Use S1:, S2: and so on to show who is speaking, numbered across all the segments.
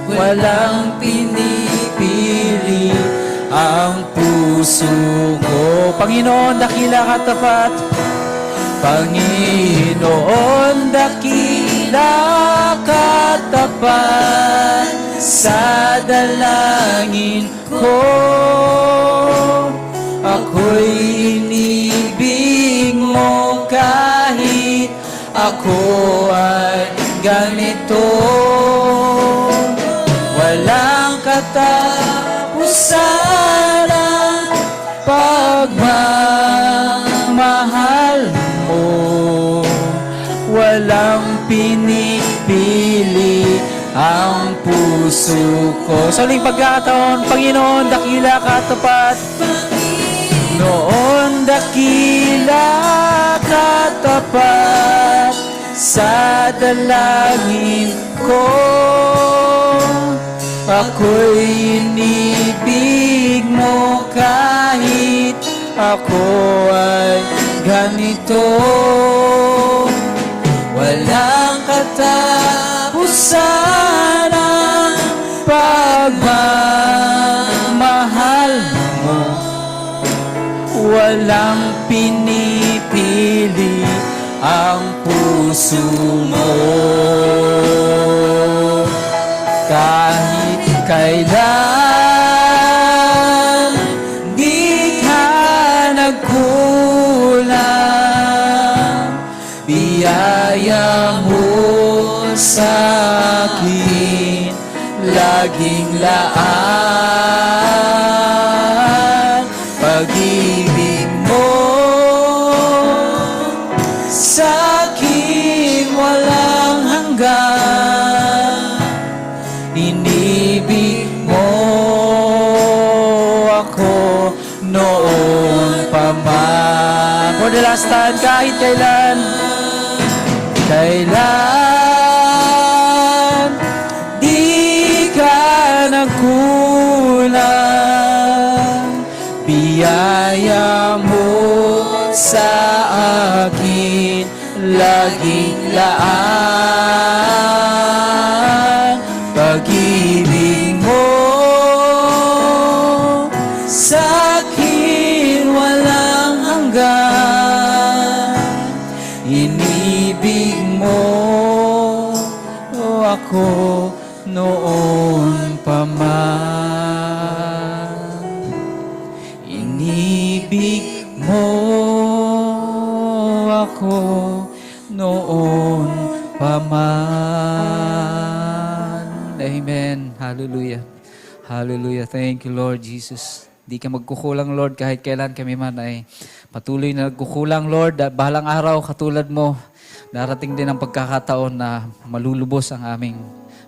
S1: walang pinipili ang puso ko. Panginoon, dakila ka tapat. Panginoon, dakila ka tapat sa dalangin ko. Ako'y inibig mo kahit ako ay ganito. Walang katapusan ang pagmamahal mo. Walang pinipili ang puso ko. Sa uling pagkakataon, Panginoon, dakila ka tapat. Noon dakila ka tapat sa dalangin ko. Ako'y inibig mo kahit ako ay ganito. Walang katapusan ang pagmamahal mo. Walang pinipili ang puso mo. Kahit kailan di ka nagkulang, biyaya mo sa akin laging laan. Pag-ibig mo sa'kin walang hanggan. Inibig mo ako noon pa man. For the last time, kahit kailan, kailan di ka nagkulang, biyaya mo sa akin laging laan. Pag-ibig mo sa'kin walang hanggan. Inibig mo ako noon pa man. Inibig mo ako noon pa man. Amen. Hallelujah. Hallelujah. Thank you, Lord Jesus. Di ka magkukulang, Lord, kahit kailan kami man ay patuloy na nagkukulang, Lord. Bahalang araw, katulad mo, darating din ang pagkakataon na malulubos ang aming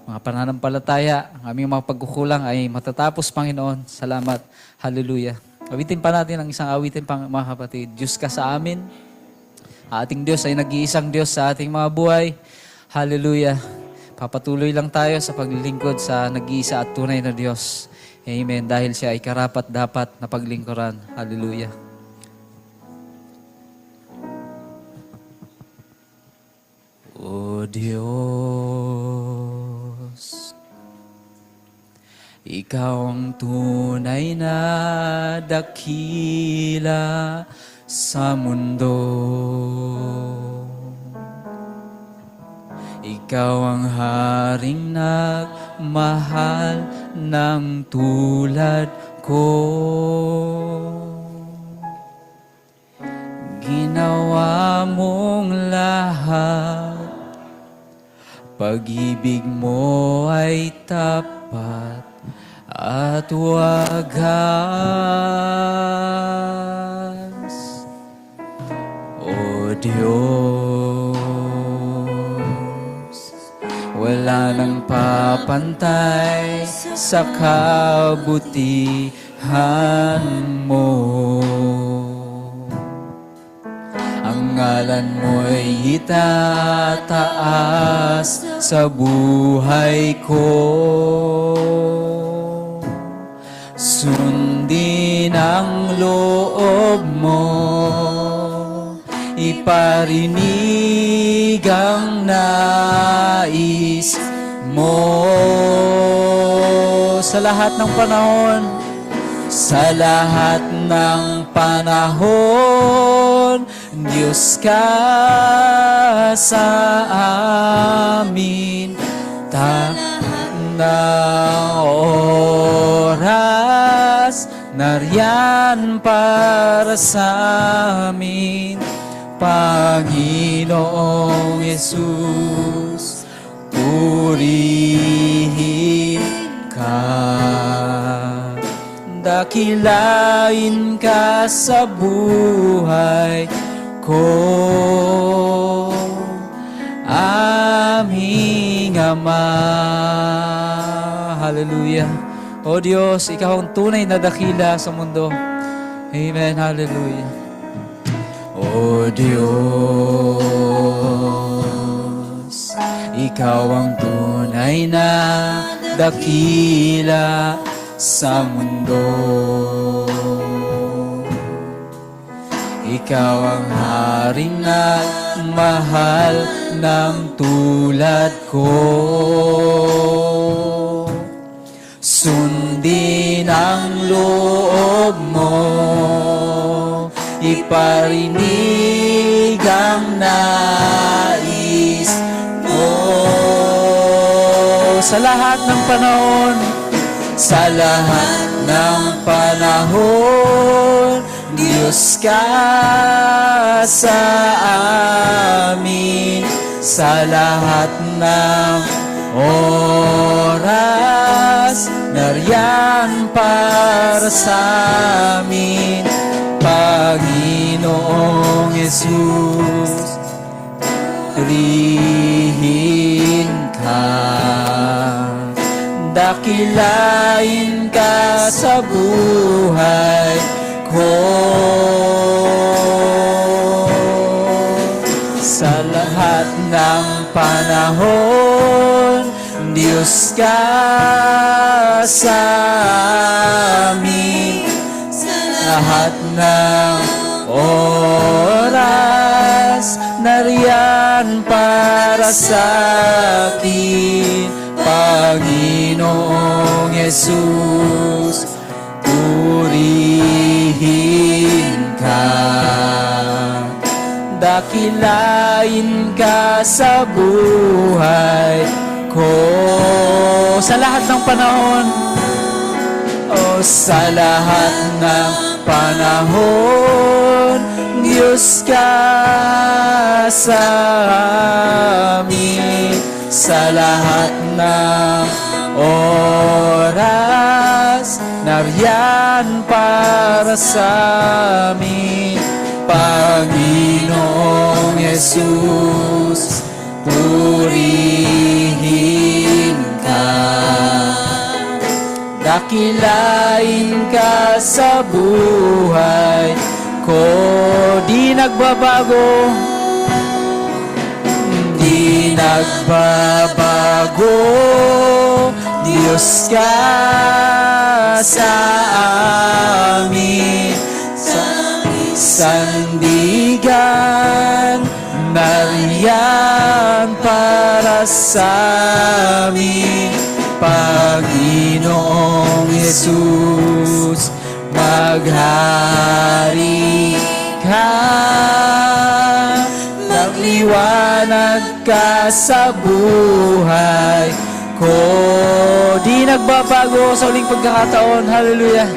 S1: mga pananampalataya. Ang aming mga pagkukulang ay matatapos, Panginoon. Salamat. Hallelujah. Awitin pa natin ang isang awitin, mga kapatid. Diyos ka sa amin. Ating Diyos ay nag-iisang Diyos sa ating mga buhay. Hallelujah. Papatuloy lang tayo sa paglilingkod sa nag-iisa at tunay na Diyos. Amen. Dahil siya ay karapat-dapat na paglingkuran. Hallelujah. O Diyos, Ikaw ang tunay na dakila sa mundo. Ikaw ang haring nagmahal ng tulad ko. Ginawa mong lahat, pag-ibig mo ay tapat at wagas. O Diyos, wala nang papantay sa kabutihan mo. Ang ngalan mo'y itataas sa buhay ko. Sundin ang loob mo, iparinig ang nais mo. sa lahat ng panahon. Sa lahat ng panahon, Diyos ka sa amin. Lahat ng oras, nariyan para sa amin. Panginoong Yesus, purihin ka. Dakilain ka sa buhay ko, aming Ama. Hallelujah. O Diyos, Ikaw ang tunay na dakila sa mundo. Amen. Hallelujah. O Diyos, Ikaw ang tunay na dakila sa mundo. Ikaw ang haring nagmahal ng tulad ko. Sundin ang loob mo, iparinig ang nais mo. Sa lahat ng panahon, sa lahat ng panahon, Diyos ka sa amin. Sa lahat ng oras, nariyan para sa amin. Panginoong Yesus, purihin ka. Dakilain ka sa buhay ko. Sa lahat ng panahon, Diyos ka sa amin. Sa lahat ng oras, nariyan para sa akin. Panginoong Yesus, purihin ka. Dakilain ka sa buhay ko. Sa lahat ng panahon, o sa lahat ng panahon, Diyos ka sa amin. Sa lahat ng oras, nariyan para sa amin. Panginoong Yesus, purihin ka. Dakilain ka sa buhay ko. Di nagbabago, di nagbabago. Diyos ka sa amin. Sa sandigan, nariyan para sa amin. Panginoong Yesus, maghari ka. Nagliwanag ka sa buhay ko. Di nagbabago sa uling pagkakataon. Hallelujah.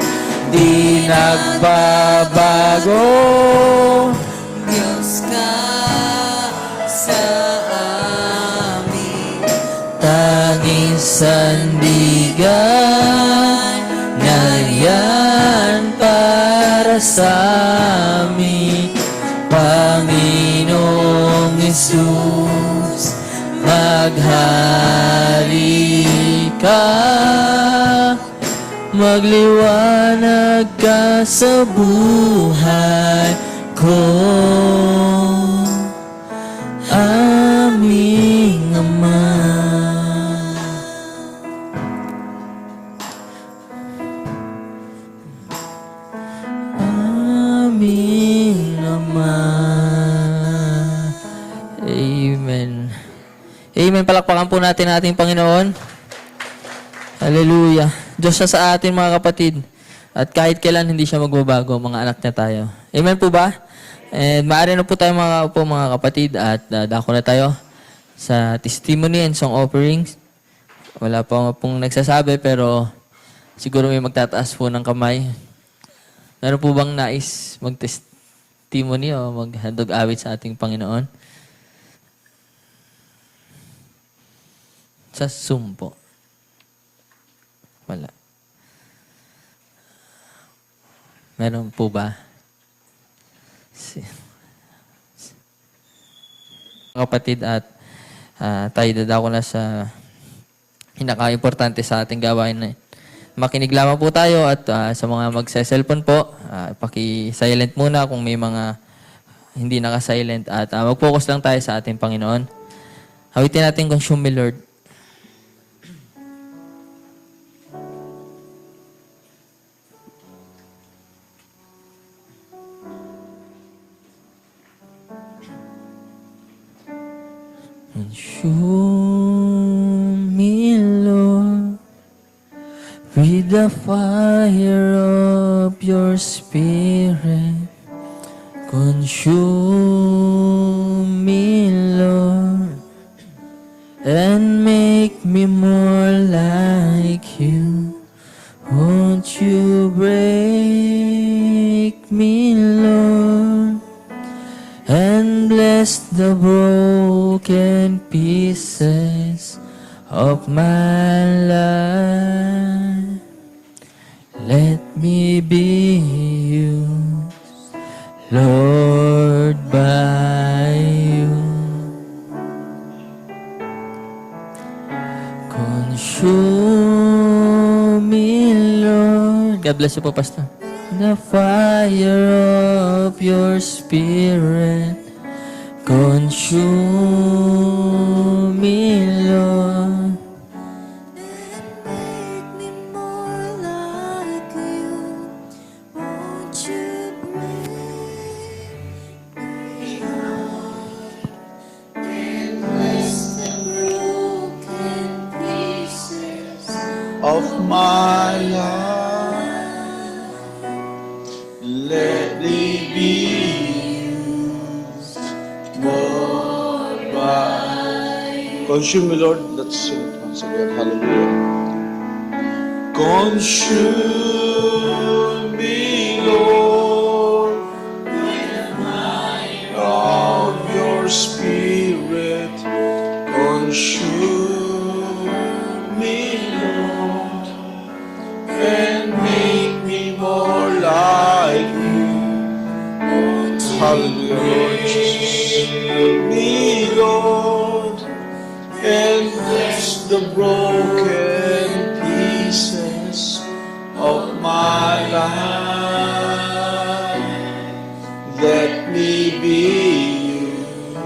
S1: Di nagbabago.
S2: Diyos ka sa amin.
S1: Tanging sandigan, nariyan para sa amin. Panginoong Yesus, maghari ka. Magliwanag ka sa buhay ko, aming Ama. Aming Ama. Amen. Amen. Palakpakan po natin ating Panginoon. Hallelujah.
S3: Diyos siya sa atin mga kapatid. At kahit kailan hindi siya magbabago, mga anak niya tayo. Amen po ba? And maaari na po tayo mga kapatid at dako na tayo sa testimony and song offerings. Wala pa pong nagsasabi pero siguro may magtataas po ng kamay. Meron po bang nais mag-testimony o maghandog awit sa ating Panginoon? Sa Zoom po. Wala. Meron po ba? Kapatid at tayo dadako na sa pinaka-importante sa ating gawain. Makinig lamang po tayo at sa mga magsa-cellphone po, paki-silent muna kung may mga hindi naka-silent at mag-focus lang tayo sa ating Panginoon. Hawitin natin Consume Me, Lord. Consume me, Lord, with the fire of your Spirit. Consume me, Lord, and make me more like you. Won't you break me, Lord, and bless the broken pieces of my life. Let me be used, Lord, by you. Consume me, Lord. God bless you po, Pastor. The fire of your Spirit. Consume me, Lord.
S2: Make me more like you. Won't you break me heart and bless the broken pieces
S4: of my life. Let me be used more by. Consume me, Lord. Let's sing it once again. Hallelujah. Consume me, Lord, with the fire of your Spirit. Consume me, Lord, and make me more like you. Hallelujah, Lord Jesus. Me, Lord, and bless the broken pieces of my life. Let me be used,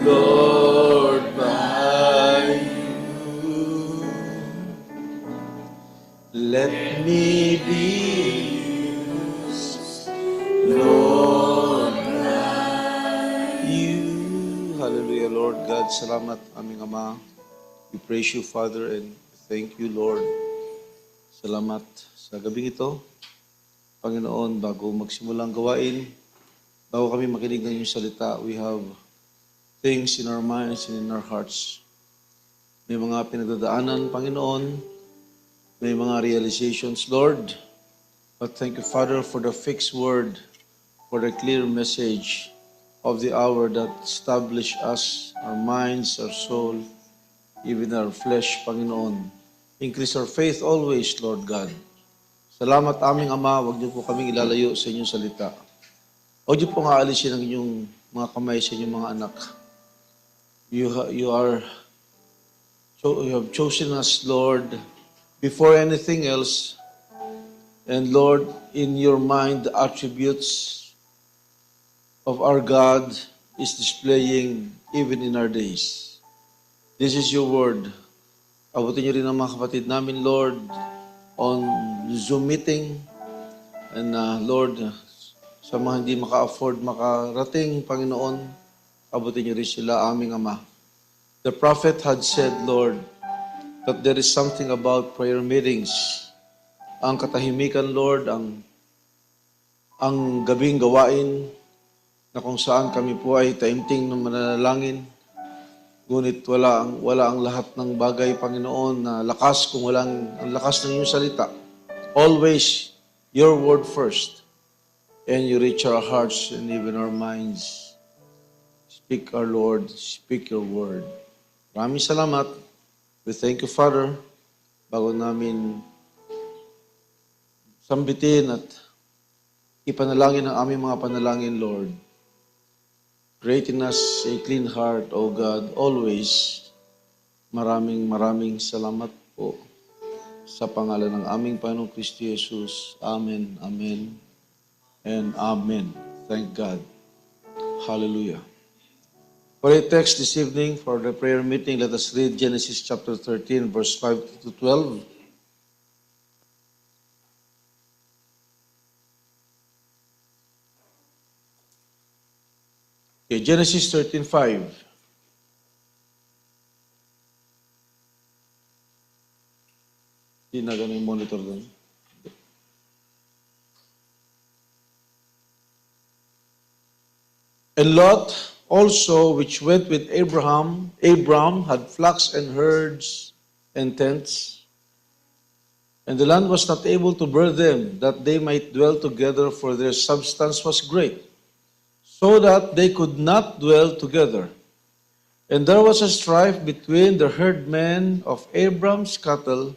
S4: Lord, by you. Let me be used, Lord, by you. Hallelujah, Lord God. Salamat, aming Ama. We praise you, Father, and thank you, Lord. Salamat sa gabing ito. Panginoon, bago magsimulang gawain, bago kami makinig ng iyong salita, we have things in our minds and in our hearts. May mga pinagdadaanan, Panginoon. May mga realizations, Lord. But thank you, Father, for the fixed word, for the clear message of the hour that establish us, our minds, our soul, even our flesh, Panginoon. Increase our faith always, Lord God. Salamat aming Ama, huwag niyo po kaming ilalayo sa inyong salita. Huwag niyo po nga alisin ang inyong mga kamay sa inyong mga anak. You have chosen us, Lord, before anything else. And Lord, in your mind, the attributes of our God is displaying even in our days. This is your word. Abutin niyo rin ang mga kapatid namin, Lord, on Zoom meeting. And Lord, sa mga hindi maka-afford, makarating, Panginoon, abutin niyo rin sila, aming Ama. The prophet had said, Lord, that there is something about prayer meetings. Ang katahimikan, Lord, ang gabing gawain na kung saan kami po ay taimting ng mananalangin. Ngunit wala ang lahat ng bagay, Panginoon, na lakas kung walang ang lakas ng iyong salita. Always your word first. And you reach our hearts and even our minds. Speak, our Lord. Speak your word. Maraming salamat. We thank you, Father, bago namin sambitin at ipanalangin ang aming mga panalangin, Lord. Create in us a clean heart, O God, always. Maraming salamat po sa pangalan ng aming Panginoong Kristo Jesus. Amen, amen, and amen. Thank God. Hallelujah. For a text this evening for the prayer meeting, let us read Genesis chapter 13, verse 5 to 12. Okay, Genesis 13:5. Hindi na ganun yung monitor doon. And Lot also, which went with Abram had flocks and herds and tents. And the land was not able to bear them, that they might dwell together, for their substance was great, so that they could not dwell together. And there was a strife between the herdmen of Abram's cattle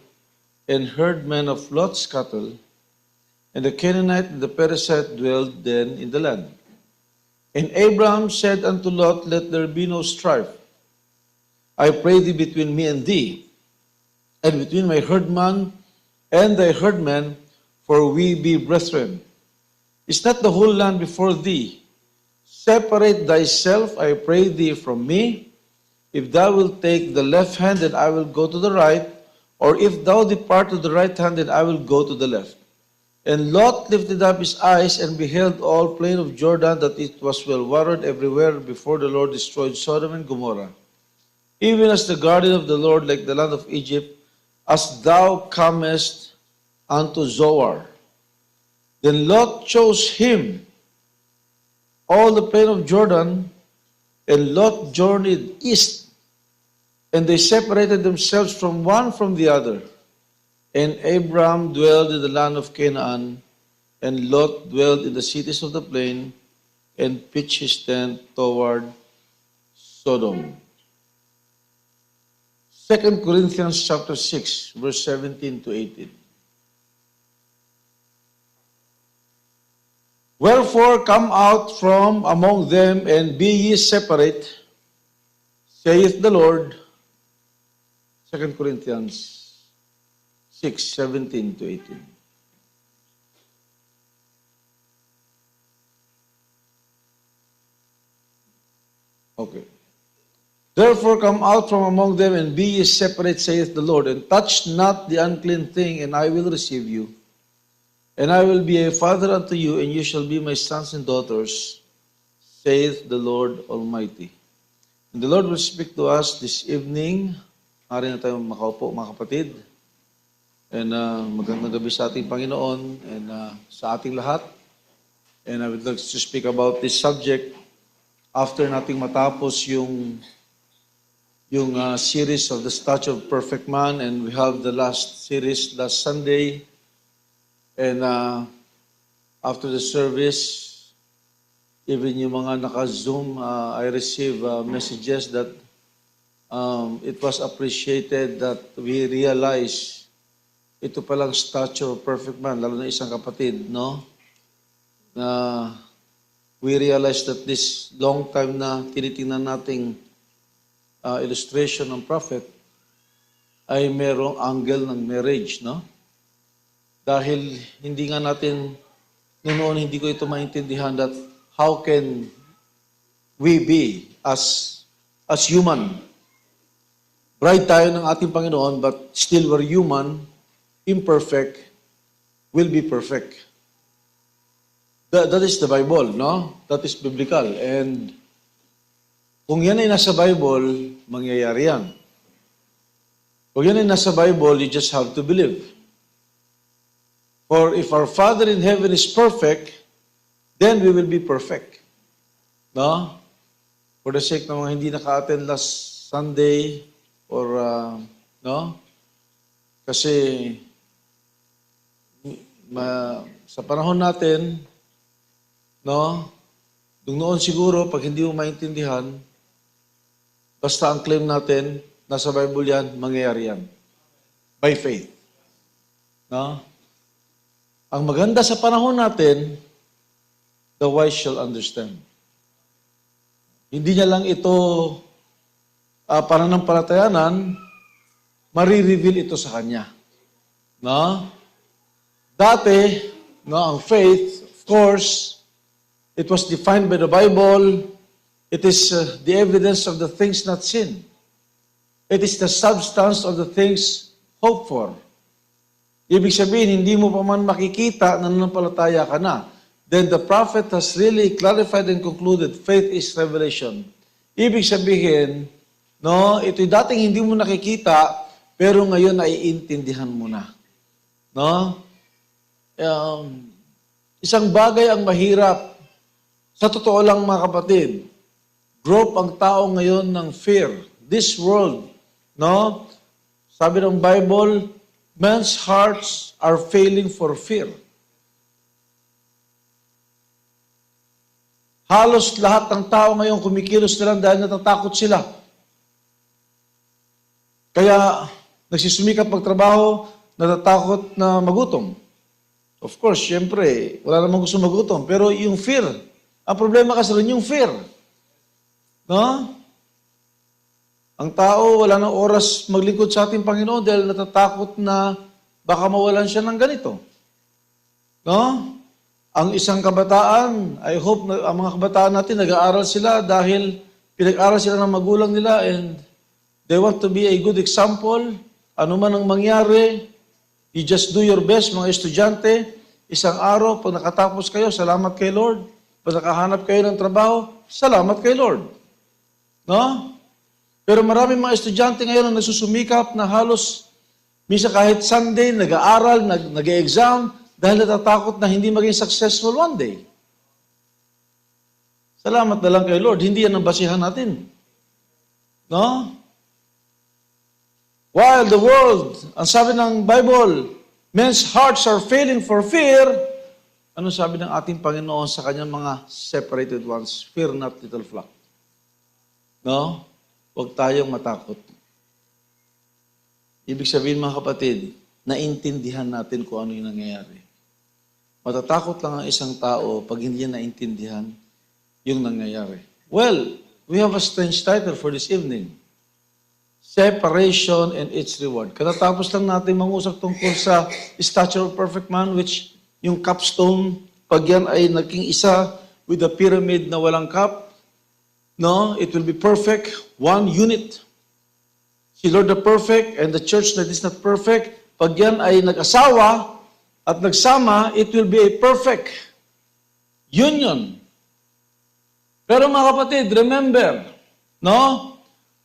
S4: and herdmen of Lot's cattle. And the Canaanite and the Perizzite dwelled then in the land. And Abram said unto Lot, Let there be no strife, I pray thee, between me and thee, and between my herdman and thy herdmen, for we be brethren. Is not the whole land before thee? Separate thyself, I pray thee, from me. If thou wilt take the left hand, then I will go to the right, or if thou depart to the right hand, then I will go to the left. And Lot lifted up his eyes and beheld all plain of Jordan, that it was well watered everywhere before the Lord destroyed Sodom and Gomorrah, even as the garden of the Lord, like the land of Egypt, as thou comest unto Zoar. Then Lot chose him all the plain of Jordan, and Lot journeyed east, and they separated themselves from one from the other. And Abram dwelled in the land of Canaan, and Lot dwelled in the cities of the plain, and pitched his tent toward Sodom. 2 Corinthians chapter 6, verse 17 to 18. Wherefore come out from among them, and be ye separate, saith the Lord. 2 Corinthians 6, 17 to 18. Okay. Therefore come out from among them, and be ye separate, saith the Lord, and touch not the unclean thing, and I will receive you. And I will be a father unto you, and you shall be my sons and daughters, saith the Lord Almighty. And the Lord will speak to us this evening. Maaari na tayo makaupo, mga kapatid. And magandang gabi sa ating Panginoon and sa ating lahat. And I would like to speak about this subject after nating matapos yung series of the Statue of Perfect Man, and we have the last series last Sunday. And after the service, even yung mga naka-Zoom, I receive messages that it was appreciated that we realize ito palang Statue of Perfect Man, lalo na isang kapatid, no? Na we realize that this long time na tinitingnan nating illustration ng prophet ay merong angle ng marriage, no? Dahil hindi nga natin, noon hindi ko ito maintindihan that how can we be as human? Bride tayo ng ating Panginoon, but still we're human, imperfect, will be perfect. That is the Bible, no? That is biblical. And kung yan ay nasa Bible, mangyayari yan. Kung yan ay nasa Bible, you just have to believe. For if our Father in heaven is perfect, then we will be perfect. No? For the sake ng mga hindi naka-attend last Sunday, or, no? Kasi, sa panahon natin, no? Noon siguro, pag hindi mo maintindihan, basta ang claim natin, nasa Bible yan, mangyayari yan. By faith. No? Ang maganda sa panahon natin, the wise shall understand. Hindi niya lang ito pananampalatayanan, marireveal ito sa kanya. No? Dati, no, ang faith, of course, it was defined by the Bible. It is the evidence of the things not seen. It is the substance of the things hoped for. Ibig sabihin, hindi mo pa man makikita na nananampalataya ka na. Then the prophet has really clarified and concluded, faith is revelation. Ibig sabihin, no, ito'y dating hindi mo nakikita, pero ngayon naiintindihan mo na. No? Isang bagay ang mahirap. Sa totoo lang mga kapatid, group ang tao ngayon ng fear. This world, no? Sabi ng Bible, men's hearts are failing for fear. Halos lahat ng tao ngayon kumikilos na lang dahil natatakot sila. Kaya nagsusumikap magtrabaho, natatakot na magutom. Of course, syempre, wala namang gusto magutom. Pero yung fear, ang problema kasi rin yung fear. No? Ang tao, wala nang oras maglingkod sa ating Panginoon dahil natatakot na baka mawalan siya ng ganito. No? Ang isang kabataan, I hope na ang mga kabataan natin nag-aaral sila dahil pinag-aaral sila ng magulang nila and they want to be a good example. Ano man ang mangyari, you just do your best, mga estudyante. Isang araw, pag nakatapos kayo, salamat kay Lord. Pag nakahanap kayo ng trabaho, salamat kay Lord. No? Pero maraming mga estudyante ngayon ang nagsusumikap na halos, minsan kahit Sunday, nag-aaral, nag-exam, dahil natatakot na hindi maging successful one day. Salamat na lang kay Lord. Hindi yan ang basihan natin. No? While the world, ang sabi ng Bible, men's hearts are failing for fear, ano sabi ng ating Panginoon sa kanyang mga separated ones? Fear not, little flock. No? Huwag tayong matakot. Ibig sabihin mga kapatid, naintindihan natin kung ano yung nangyayari. Matatakot lang ang isang tao pag hindi niya naintindihan yung nangyayari. Well, we have a strange title for this evening. Separation and its reward. Katatapos lang natin mangusap tungkol sa stature of perfect man, which yung capstone, pag yan ay naging isa with the pyramid na walang cap, no, it will be perfect, one unit. Si Lord the perfect and the church that is not perfect, pag yan ay nag-asawa at nagsama, it will be a perfect union. Pero mga kapatid, remember, no?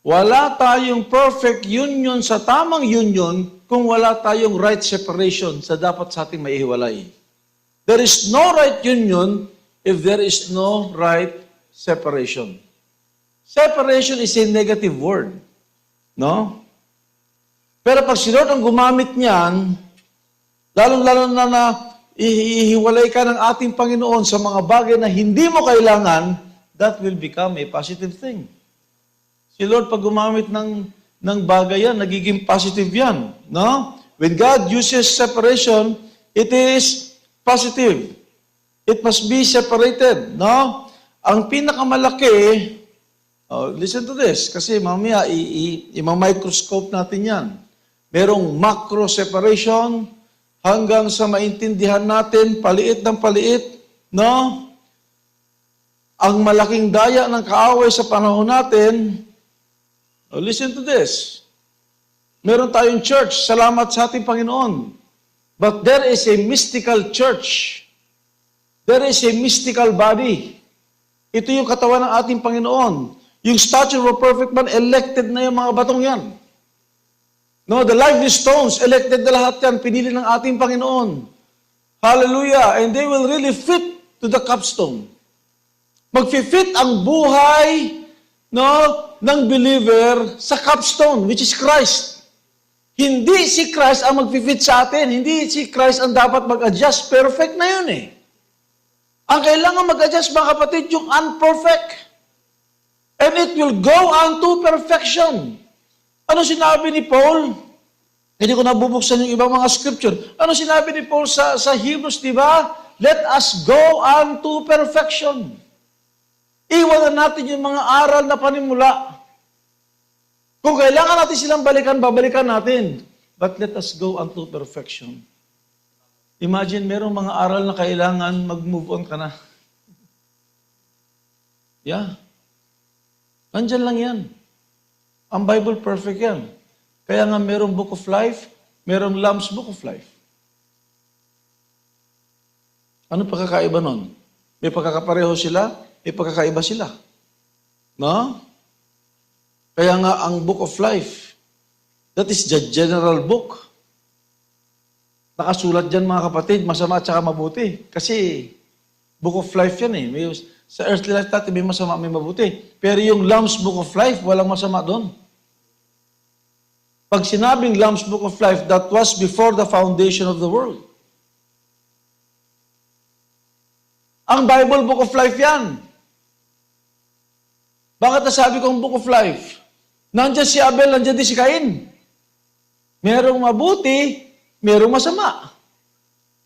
S4: Wala tayong perfect union sa tamang union kung wala tayong right separation sa dapat sa ating maihiwalay. There is no right union if there is no right separation. Separation is a negative word. No? Pero pag si Lord ang gumamit niyan, lalong-lalo na ihiwalay ka ng ating Panginoon sa mga bagay na hindi mo kailangan, that will become a positive thing. Si Lord, pag gumamit ng bagay yan, nagiging positive yan. No? When God uses separation, it is positive. It must be separated. No? Ang pinakamalaki, listen to this, kasi mamaya i-microscope natin yan. Merong macro separation, hanggang sa maintindihan natin, paliit ng paliit, no? Ang malaking daya ng kaaway sa panahon natin, listen to this. Meron tayong church, salamat sa ating Panginoon. But there is a mystical church. There is a mystical body. Ito yung katawan ng ating Panginoon. Yung stature of a perfect man, elected na yung mga batong yan. No, the lively stones, elected na lahat yan, pinili ng ating Panginoon. Hallelujah. And they will really fit to the capstone. Magfi-fit ang buhay, no, ng believer sa capstone, which is Christ. Hindi si Christ ang magfi-fit sa atin. Hindi si Christ ang dapat mag-adjust. Perfect na yun eh. Ang kailangan mag-adjust, mga kapatid, yung unperfect. And it will go unto perfection. Ano sinabi ni Paul? Hindi ko nabubuksan yung ibang mga scripture. Ano sinabi ni Paul sa Hebrews, di ba? Let us go unto perfection. Iwanan natin yung mga aral na panimula. Kung kailangan natin silang balikan, babalikan natin. But let us go unto perfection. Imagine, merong mga aral na kailangan mag-move on ka na. Yeah. Nandyan lang yan. Ang Bible perfect yan. Kaya nga merong Book of Life, merong Lamb's Book of Life. Ano pagkakaiba nun? May pagkakapareho sila, may pagkakaiba sila. No? Kaya nga ang Book of Life, that is the general book. Nakasulat dyan mga kapatid, masama at saka mabuti. Kasi Book of Life yan eh. Sa earthly life natin may masama, may mabuti. Pero yung Lamb's Book of Life, walang masama doon. Pag sinabing Lamb's Book of Life, that was before the foundation of the world. Ang Bible Book of Life yan. Bakit nasabi kong Book of Life? Nandiyan si Abel, nandiyan din si Cain. Merong mabuti, merong masama.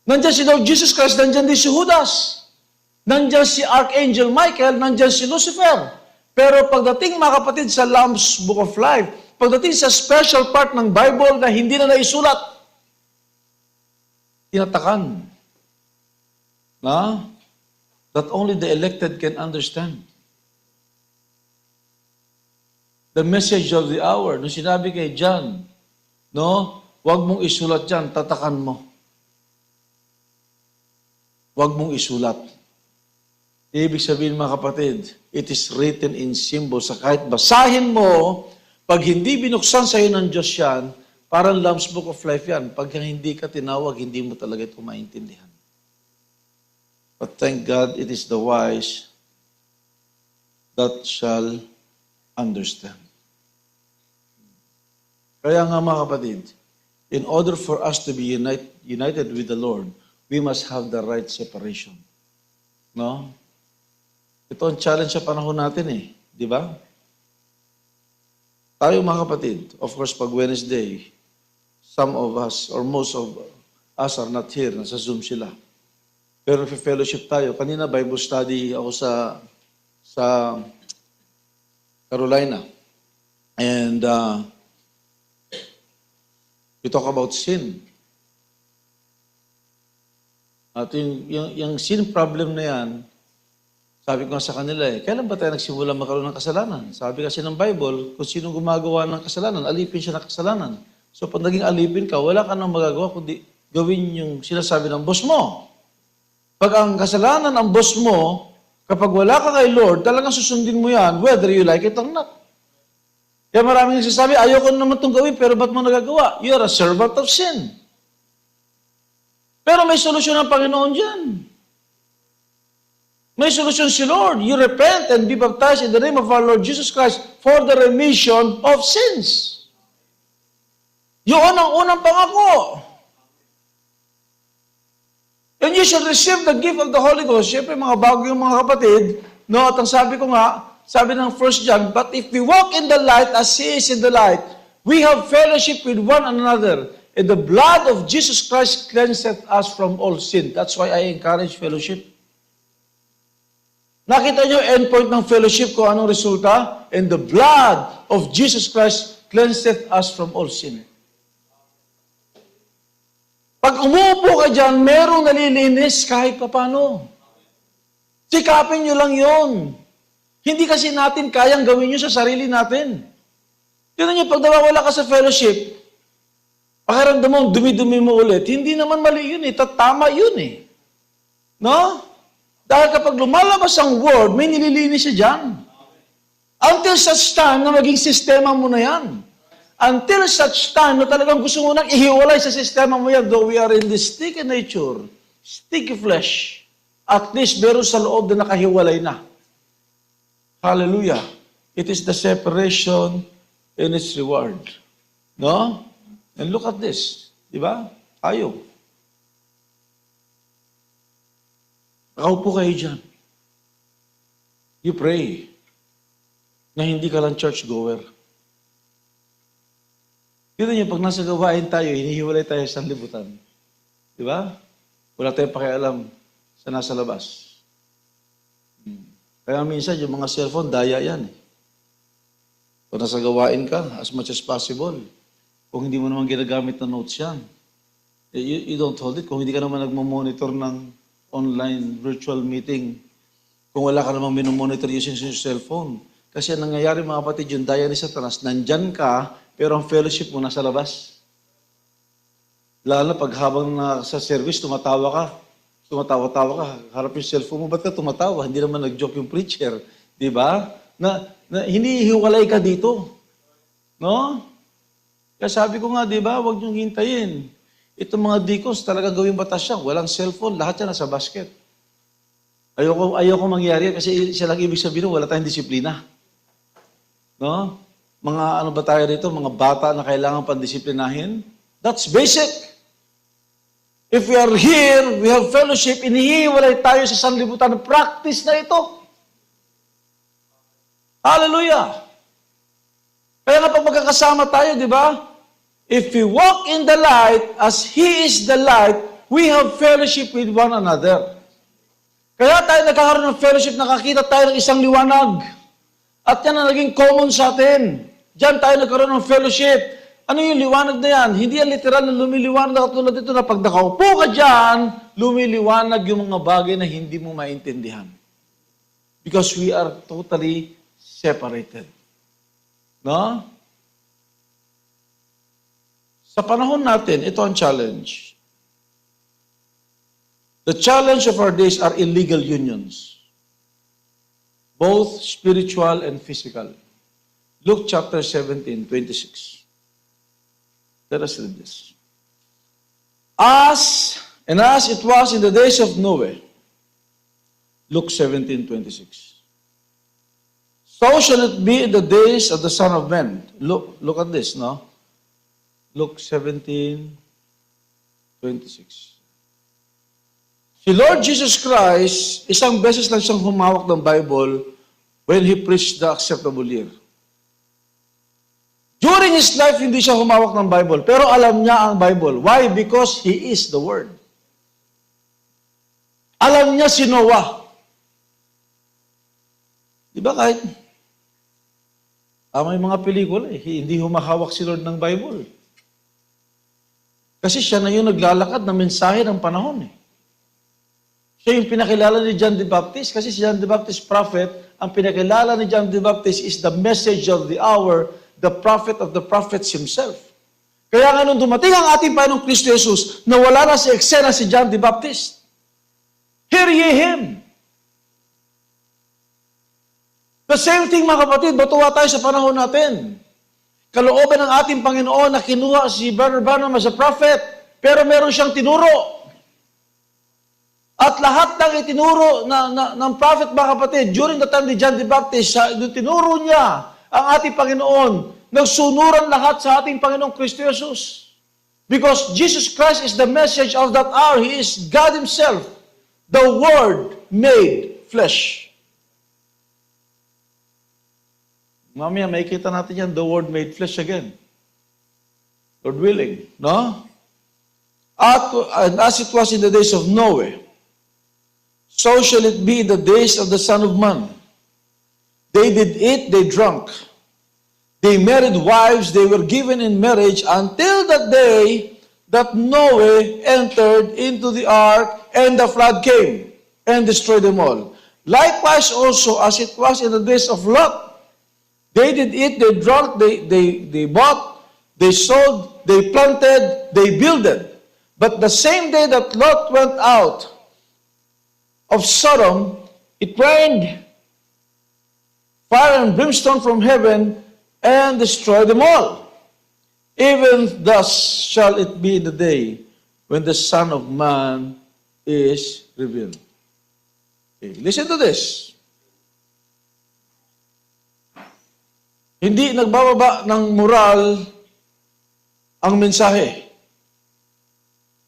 S4: Nandiyan si Lord Jesus Christ, nandiyan din si Judas. Nandiyan si Archangel Michael, nandiyan si Lucifer. Pero pagdating mga kapatid sa Lamb's Book of Life, pagdating sa special part ng Bible na hindi na naisulat, tinatakan na that only the elected can understand. The message of the hour, nung sinabi kay John, no, wag mong isulat yan, tatakan mo. Wag mong isulat. Ibig sabihin mga kapatid, it is written in symbols. Sa kahit basahin mo, pag hindi binuksan sa iyo ng Diyos yan, parang Lamb's Book of Life yan. Pag hindi ka tinawag, hindi mo talaga ito maintindihan. But thank God, it is the wise that shall understand. Kaya nga mga kapatid, in order for us to be united with the Lord, we must have the right separation. No? Ito ang challenge sa panahon natin eh. Di ba? Tayo mga kapatid, of course, pag Wednesday, some of us, or most of us are not here, nasa Zoom sila. Pero fellowship tayo. Kanina, Bible study ako sa Carolina. And we talk about sin. At yung sin problem na yan, sabi ko nga sa kanila kailan ba tayo nagsimula magkaroon ng kasalanan? Sabi kasi ng Bible, kung sino gumagawa ng kasalanan, alipin siya ng kasalanan. So pag naging alipin ka, wala ka nang magagawa kundi gawin yung sinasabi ng boss mo. Pag ang kasalanan ang boss mo, kapag wala ka kay Lord, talagang susundin mo yan, whether you like it or not. Kaya maraming nagsasabi, ayoko naman itong gawin, pero ba't mo nagagawa? You are a servant of sin. Pero may solusyon ang Panginoon dyan. May solusyon si Lord. You repent and be baptized in the name of our Lord Jesus Christ for the remission of sins. Yun ang unang pangako. And you should receive the gift of the Holy Ghost. Siyempre, mga bago yung mga kapatid, no, at ang sabi ko nga, sabi ng 1 John, but if we walk in the light as He is in the light, we have fellowship with one another, and the blood of Jesus Christ cleanseth us from all sin. That's why I encourage fellowship. Nakita nyo endpoint ng fellowship ko, anong resulta? And the blood of Jesus Christ cleanseth us from all sin. Pag umupo ka dyan, merong nalilinis kahit papano. Sikapin nyo lang yon. Hindi kasi natin kayang gawin yun sa sarili natin. Tignan nyo, pag nawawala ka sa fellowship, pakiramdam mo, dumi-dumi mo ulit, hindi naman mali yun eh, tatama yun eh. No? Dahil kapag lumalabas ang word, may nililinis siya dyan. Until such time na maging sistema mo na yan. Until such time na talagang gusto mo nang ihiwalay sa sistema mo yan, though we are in the sticky nature, sticky flesh, at least meron sa loob na nakahiwalay na. Hallelujah. It is the separation and its reward. No? And look at this. Di ba? Ayaw. Nakaupo kayo dyan. You pray na hindi ka lang church-goer. Kita niyo, pag nasa gawain tayo, hinihiwalay tayo sa libutan. Di ba? Wala tayong pakialam sa nasa labas. Kaya minsan, yung mga cellphone, daya yan. Kung nasa gawain ka, as much as possible. Kung hindi mo naman ginagamit na notes yan, you don't hold it. Kung hindi ka naman nagmamonitor ng online virtual meeting, kung wala ka namang minomonitor using your cellphone. Kasi ang nangyayari mga kapatid, yung daya ni Satanas, nandyan ka, pero ang fellowship mo nasa labas. Lalo pag habang sa service, tumatawa ka, harap yung cellphone mo, ba't ka tumatawa? Hindi naman nag-joke yung preacher. Di ba? Na hinihiwalay ka dito. No? Kaya sabi ko nga, di ba, huwag niyong hintayin. Itong mga deacons, talaga gawing batas siya. Walang cellphone, lahat yan nasa basket. Ayoko mangyari kasi siya lang ibig sabihin, wala tayong disiplina. No? Mga ano ba tayo dito? Mga bata na kailangan pandisiplinahin? That's basic. If we are here, we have fellowship, inihiwalay tayo sa sanlibutan. Practice na ito. Hallelujah! Kaya nga pag magkakasama tayo, di ba? If we walk in the light as He is the light, we have fellowship with one another. Kaya tayo nagkakaroon ng fellowship, nakakita tayo ng isang liwanag. At yan ang naging common sa atin. Diyan tayo nagkaroon ng fellowship. Ano yung liwanag na yan? Hindi yan literal na lumiliwanag na katulad dito na pag nakaupo ka dyan, lumiliwanag yung mga bagay na hindi mo maintindihan. Because we are totally separated. No? Sa panahon natin, ito ang challenge. The challenge of our days are illegal unions. Both spiritual and physical. Luke chapter 17, 26. Let us read this. As it was in the days of Noah, Luke 17, 26. So shall it be in the days of the Son of Man. Look at this, no? Luke 17, 26. Si Lord Jesus Christ, isang beses lang siyang humawak ng Bible when He preached the acceptable year. During His life, hindi siya humawak ng Bible, pero alam niya ang Bible. Why? Because He is the Word. Alam niya si Noah. Di ba kahit may mga pelikula, hindi humahawak si Lord ng Bible. Kasi siya na yung naglalakad ng mensahe ng panahon. Siya yung pinakilala ni John the Baptist. Kasi si John the Baptist prophet, ang pinakilala ni John the Baptist is the message of the hour, the prophet of the prophets himself. Kaya nga nung dumating ang ating Panginoong Kristo Jesus, nawala na sa eksena si John the Baptist. Hear ye him. The same thing mga kapatid, matuwa tayo sa panahon natin. Kalooban ng ating Panginoon na kinuha si Brother Branham as a prophet, pero meron siyang tinuro. At lahat ng itinuro ng prophet, mga kapatid, during the time ni John the Baptist, tinuro niya ang ating Panginoon, nagsunuran lahat sa ating Panginoong Kristo Jesus. Because Jesus Christ is the message of that hour. He is God Himself, the Word made flesh. Mamaya, makikita natin yan, the Word made flesh again. Lord willing, no? And as it was in the days of Noah, so shall it be in the days of the Son of Man. They did eat, they drank. They married wives, they were given in marriage until the day that Noah entered into the ark and the flood came and destroyed them all. Likewise also as it was in the days of Lot. They did eat, they drank, they bought, they sold, they planted, they builded. But the same day that Lot went out of Sodom, it rained fire and brimstone from heaven and destroyed them all. Even thus shall it be in the day when the Son of Man is revealed. Okay, listen to this. Hindi nagbababa ng moral ang mensahe.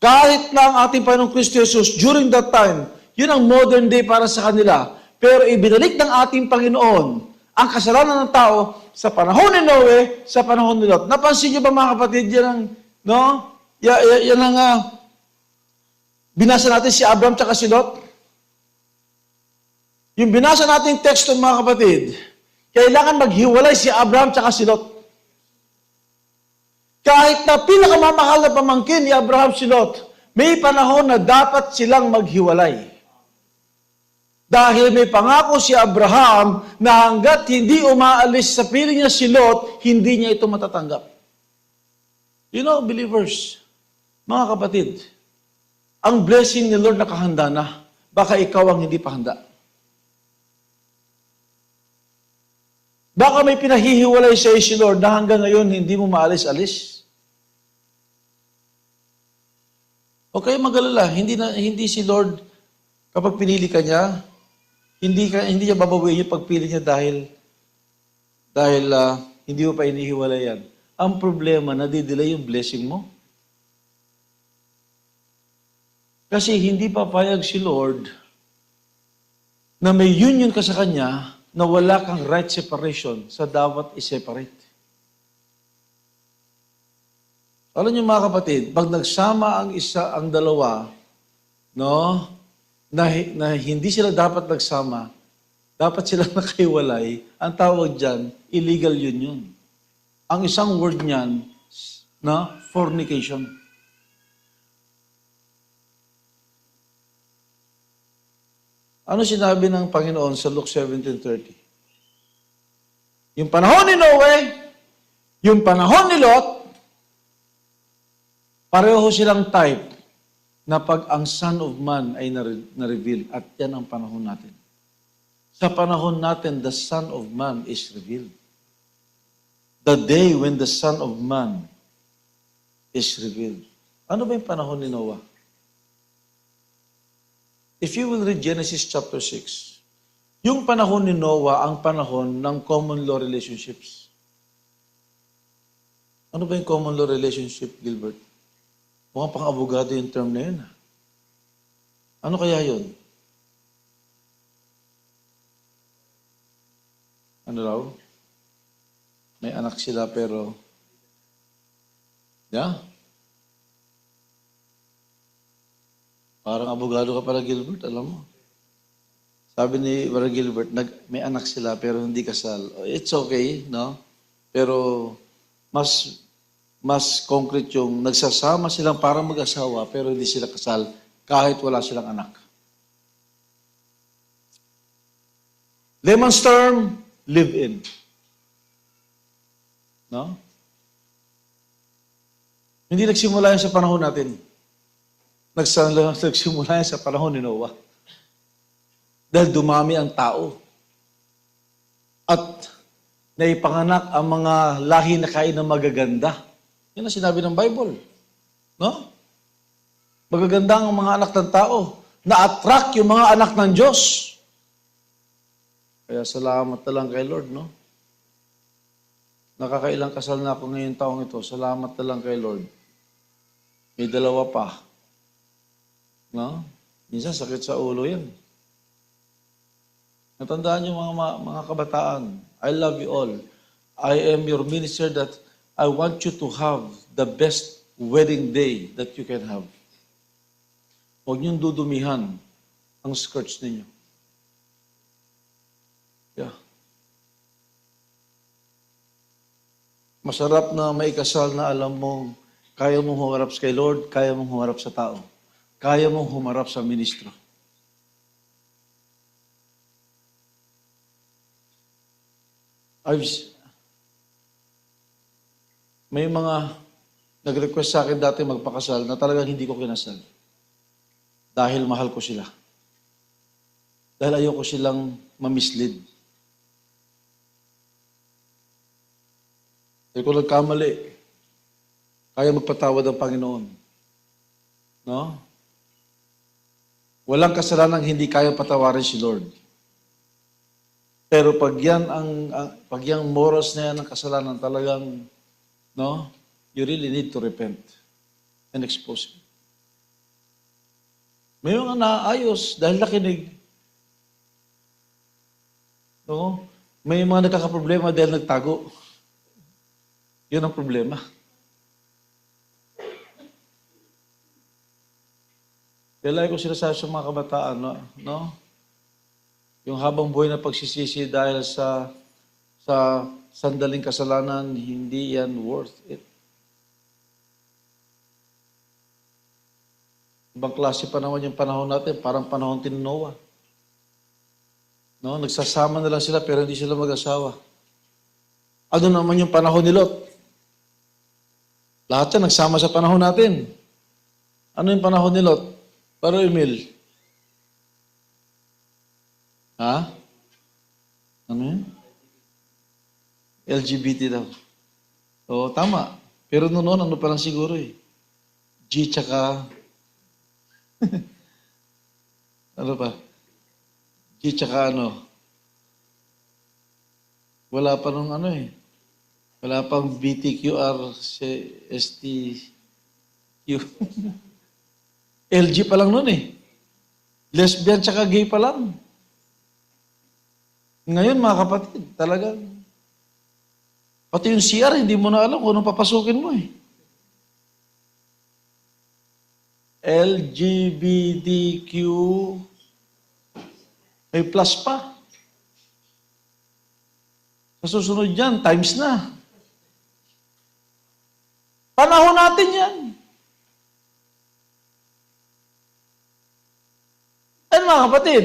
S4: Kahit na ang ating Panginoong Kristo Jesus during that time, yun ang modern day para sa kanila. Pero ibinalik ng ating Panginoon ang kasalanan ng tao sa panahon ni Noe, sa panahon ni Lot. Napansin niyo ba mga kapatid, yan ang, no? Yan ang binasa natin si Abraham at si Lot. Yung binasa nating teksto mga kapatid, kailangan maghiwalay si Abraham at si Lot. Kahit na pinakamamahal na pamangkin ni Abraham si Lot, may panahon na dapat silang maghiwalay. Dahil may pangako si Abraham na hanggat hindi umaalis sa piling niya si Lot, hindi niya ito matatanggap. You know, believers, mga kapatid, ang blessing ni Lord nakahanda na. Baka ikaw ang hindi pa handa. Baka may pinahihiwalay sa iyo si Lord na hanggang ngayon hindi mo maalis-alis. Okay, magalala. Hindi si Lord, kapag pinili ka niya, hindi niya babawiin yung pagpili niya dahil hindi mo pa inihiwalay yan. Ang problema, nadidelay yung blessing mo. Kasi hindi papayag si Lord na may union ka sa Kanya na wala kang right separation sa dapat i-separate. Alam niyo mga kapatid, pag nagsama ang dalawa, no, na hindi sila dapat nagsama, dapat sila nakahiwalay, ang tawag dyan, illegal union. Ang isang word niyan, na fornication. Ano sinabi ng Panginoon sa Luke 17:30? Yung panahon ni Noe, yung panahon ni Lot, pareho silang type na pag ang Son of Man ay na-reveal at yan ang panahon natin. Sa panahon natin, the Son of Man is revealed. The day when the Son of Man is revealed. Ano ba yung panahon ni Noah? If you will read Genesis chapter 6, yung panahon ni Noah ang panahon ng common law relationships. Ano ba yung common law relationship, Gilbert? Mukhang pang-abogado yung term na yun. Ano kaya yun? Ano raw? May anak sila pero... Yeah? Parang abogado ka pala, Gilbert, alam mo. Sabi ni Brother Gilbert, may anak sila pero hindi kasal. It's okay, no? Pero mas concrete yung nagsasama silang para mag-asawa pero hindi sila kasal kahit wala silang anak. Layman's term, live-in. No? Hindi nagsimula yan sa panahon natin. Nagsimula yan sa panahon ni Noah. Dahil dumami ang tao. At naipanganak ang mga lahi na kain ng magaganda. Yan ang sinabi ng Bible. No? Magaganda ang mga anak ng tao. Na-attract yung mga anak ng Diyos. Kaya salamat na lang kay Lord, no? Nakakailang kasal na ako ngayong taong ito. Salamat na lang kay Lord. May dalawa pa. No? Minsan sakit sa ulo yan. Natandaan niyo mga kabataan. I love you all. I am your minister that I want you to have the best wedding day that you can have. Huwag niyong dudumihan ang skirts ninyo. Yeah. Masarap na may kasal na alam mong kaya mong humarap kay Lord, kaya mong humarap sa tao. Kaya mong humarap sa ministro. May mga nag-request sa akin dati magpakasal na talagang hindi ko kinasal. Dahil mahal ko sila. Dahil ayoko silang mamislead. Dahil kung nagkamali, Kaya magpatawad ang Panginoon. No? Walang kasalanang hindi kaya patawarin si Lord. Pero pag pag yung morals na yan ng kasalanan talagang, no, you really need to repent and expose it. May mga naayos dahil nakinig. No? May mga nagkakaproblema dahil nagtago. Yun ang problema. Kaya lagi ko sinasabi sa mga kabataan, no? Yung habang buhay na pagsisisi dahil sa sandaling kasalanan, hindi yan worth it. Ibang klase pa naman yung panahon natin, parang panahon ni Noah. No? Nagsasama na lang sila pero hindi sila mag-asawa. Ano naman yung panahon ni Lot? Lahat yan nagsama sa panahon natin. Ano yung panahon ni Lot? Paro Emil. Ha? Ano yun? LGBT daw. Oo, tama. Pero noon, ano pa lang siguro eh. G tsaka... ano pa? G tsaka ano? Wala pa nung ano eh. Wala pang BTQR, STQ. LG pa lang nun eh. Lesbian tsaka gay pa lang. Ngayon, mga kapatid, talagang pati yung CR, hindi mo na alam kung anong papasukin mo eh. LGBTQ, may plus pa. Sa susunod yan, times na. Panahon natin yan. Ano mga kapatid?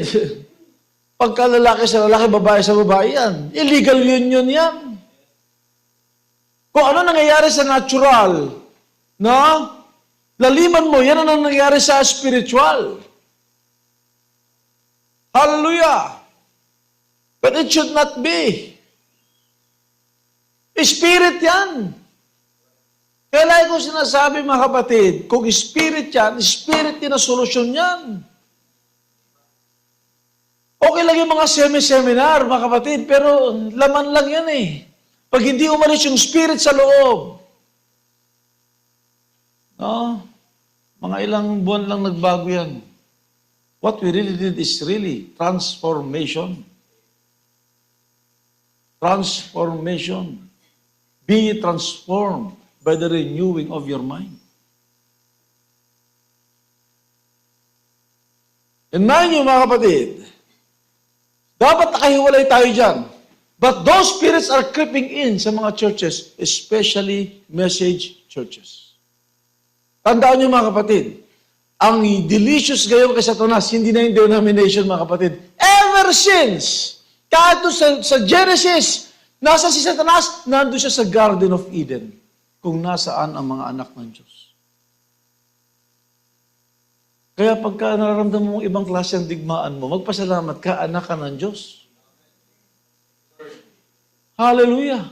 S4: Pagka lalaki sa lalaki, babae sa babae yan. Illegal union yan. Kung ano nangyayari sa natural, no? Laliman mo, yan ang nangyayari sa spiritual. Hallelujah! But it should not be. Spirit yan. Kaya lagi ko sinasabi mga kapatid, kung spirit yan, spirit din ang solusyon yan. Okay lang yung mga seminar, mga kapatid, pero laman lang yan eh. Pag hindi umalis yung spirit sa loob. No? Mga ilang buwan lang nagbago yan. What we really need is really transformation. Transformation. Be transformed by the renewing of your mind. And mind you, mga kapatid, dapat nakahiwalay tayo dyan. But those spirits are creeping in sa mga churches, especially message churches. Tandaan niyo mga kapatid, ang delicious gayon kay Satanas, hindi na yung denomination mga kapatid. Ever since, kahit sa Genesis, nasa si Satanas, nandun siya sa Garden of Eden, kung nasaan ang mga anak ng Diyos. Kaya pagka nararamdaman mong ibang klase ang digmaan mo, magpasalamat ka, anak ka ng Diyos. Hallelujah!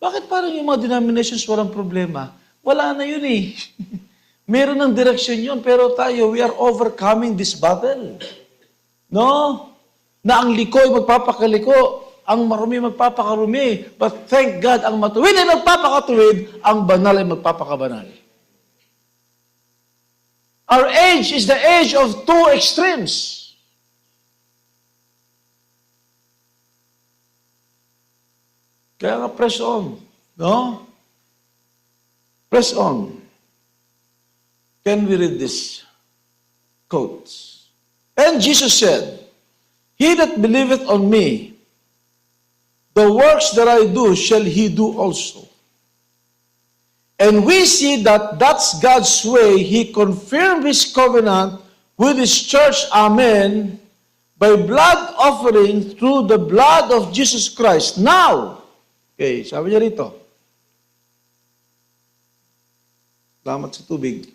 S4: Bakit parang yung mga denominations walang problema? Wala na yun eh. Meron ng direksyon yun, pero tayo, we are overcoming this battle. No? Na ang liko'y magpapakaliko, ang marumi magpapakarumi, but thank God, ang matuwid ay magpapakatuwid, ang banal ay magpapakabanal. Our age is the age of two extremes. Kaya nga, press on. No? Press on. Can we read this quote? And Jesus said, He that believeth on me, the works that I do shall he do also. And we see that that's God's way. He confirmed His covenant with His church, amen, by blood offering through the blood of Jesus Christ. Now, okay, sabi niya rito, salamat sa tubig.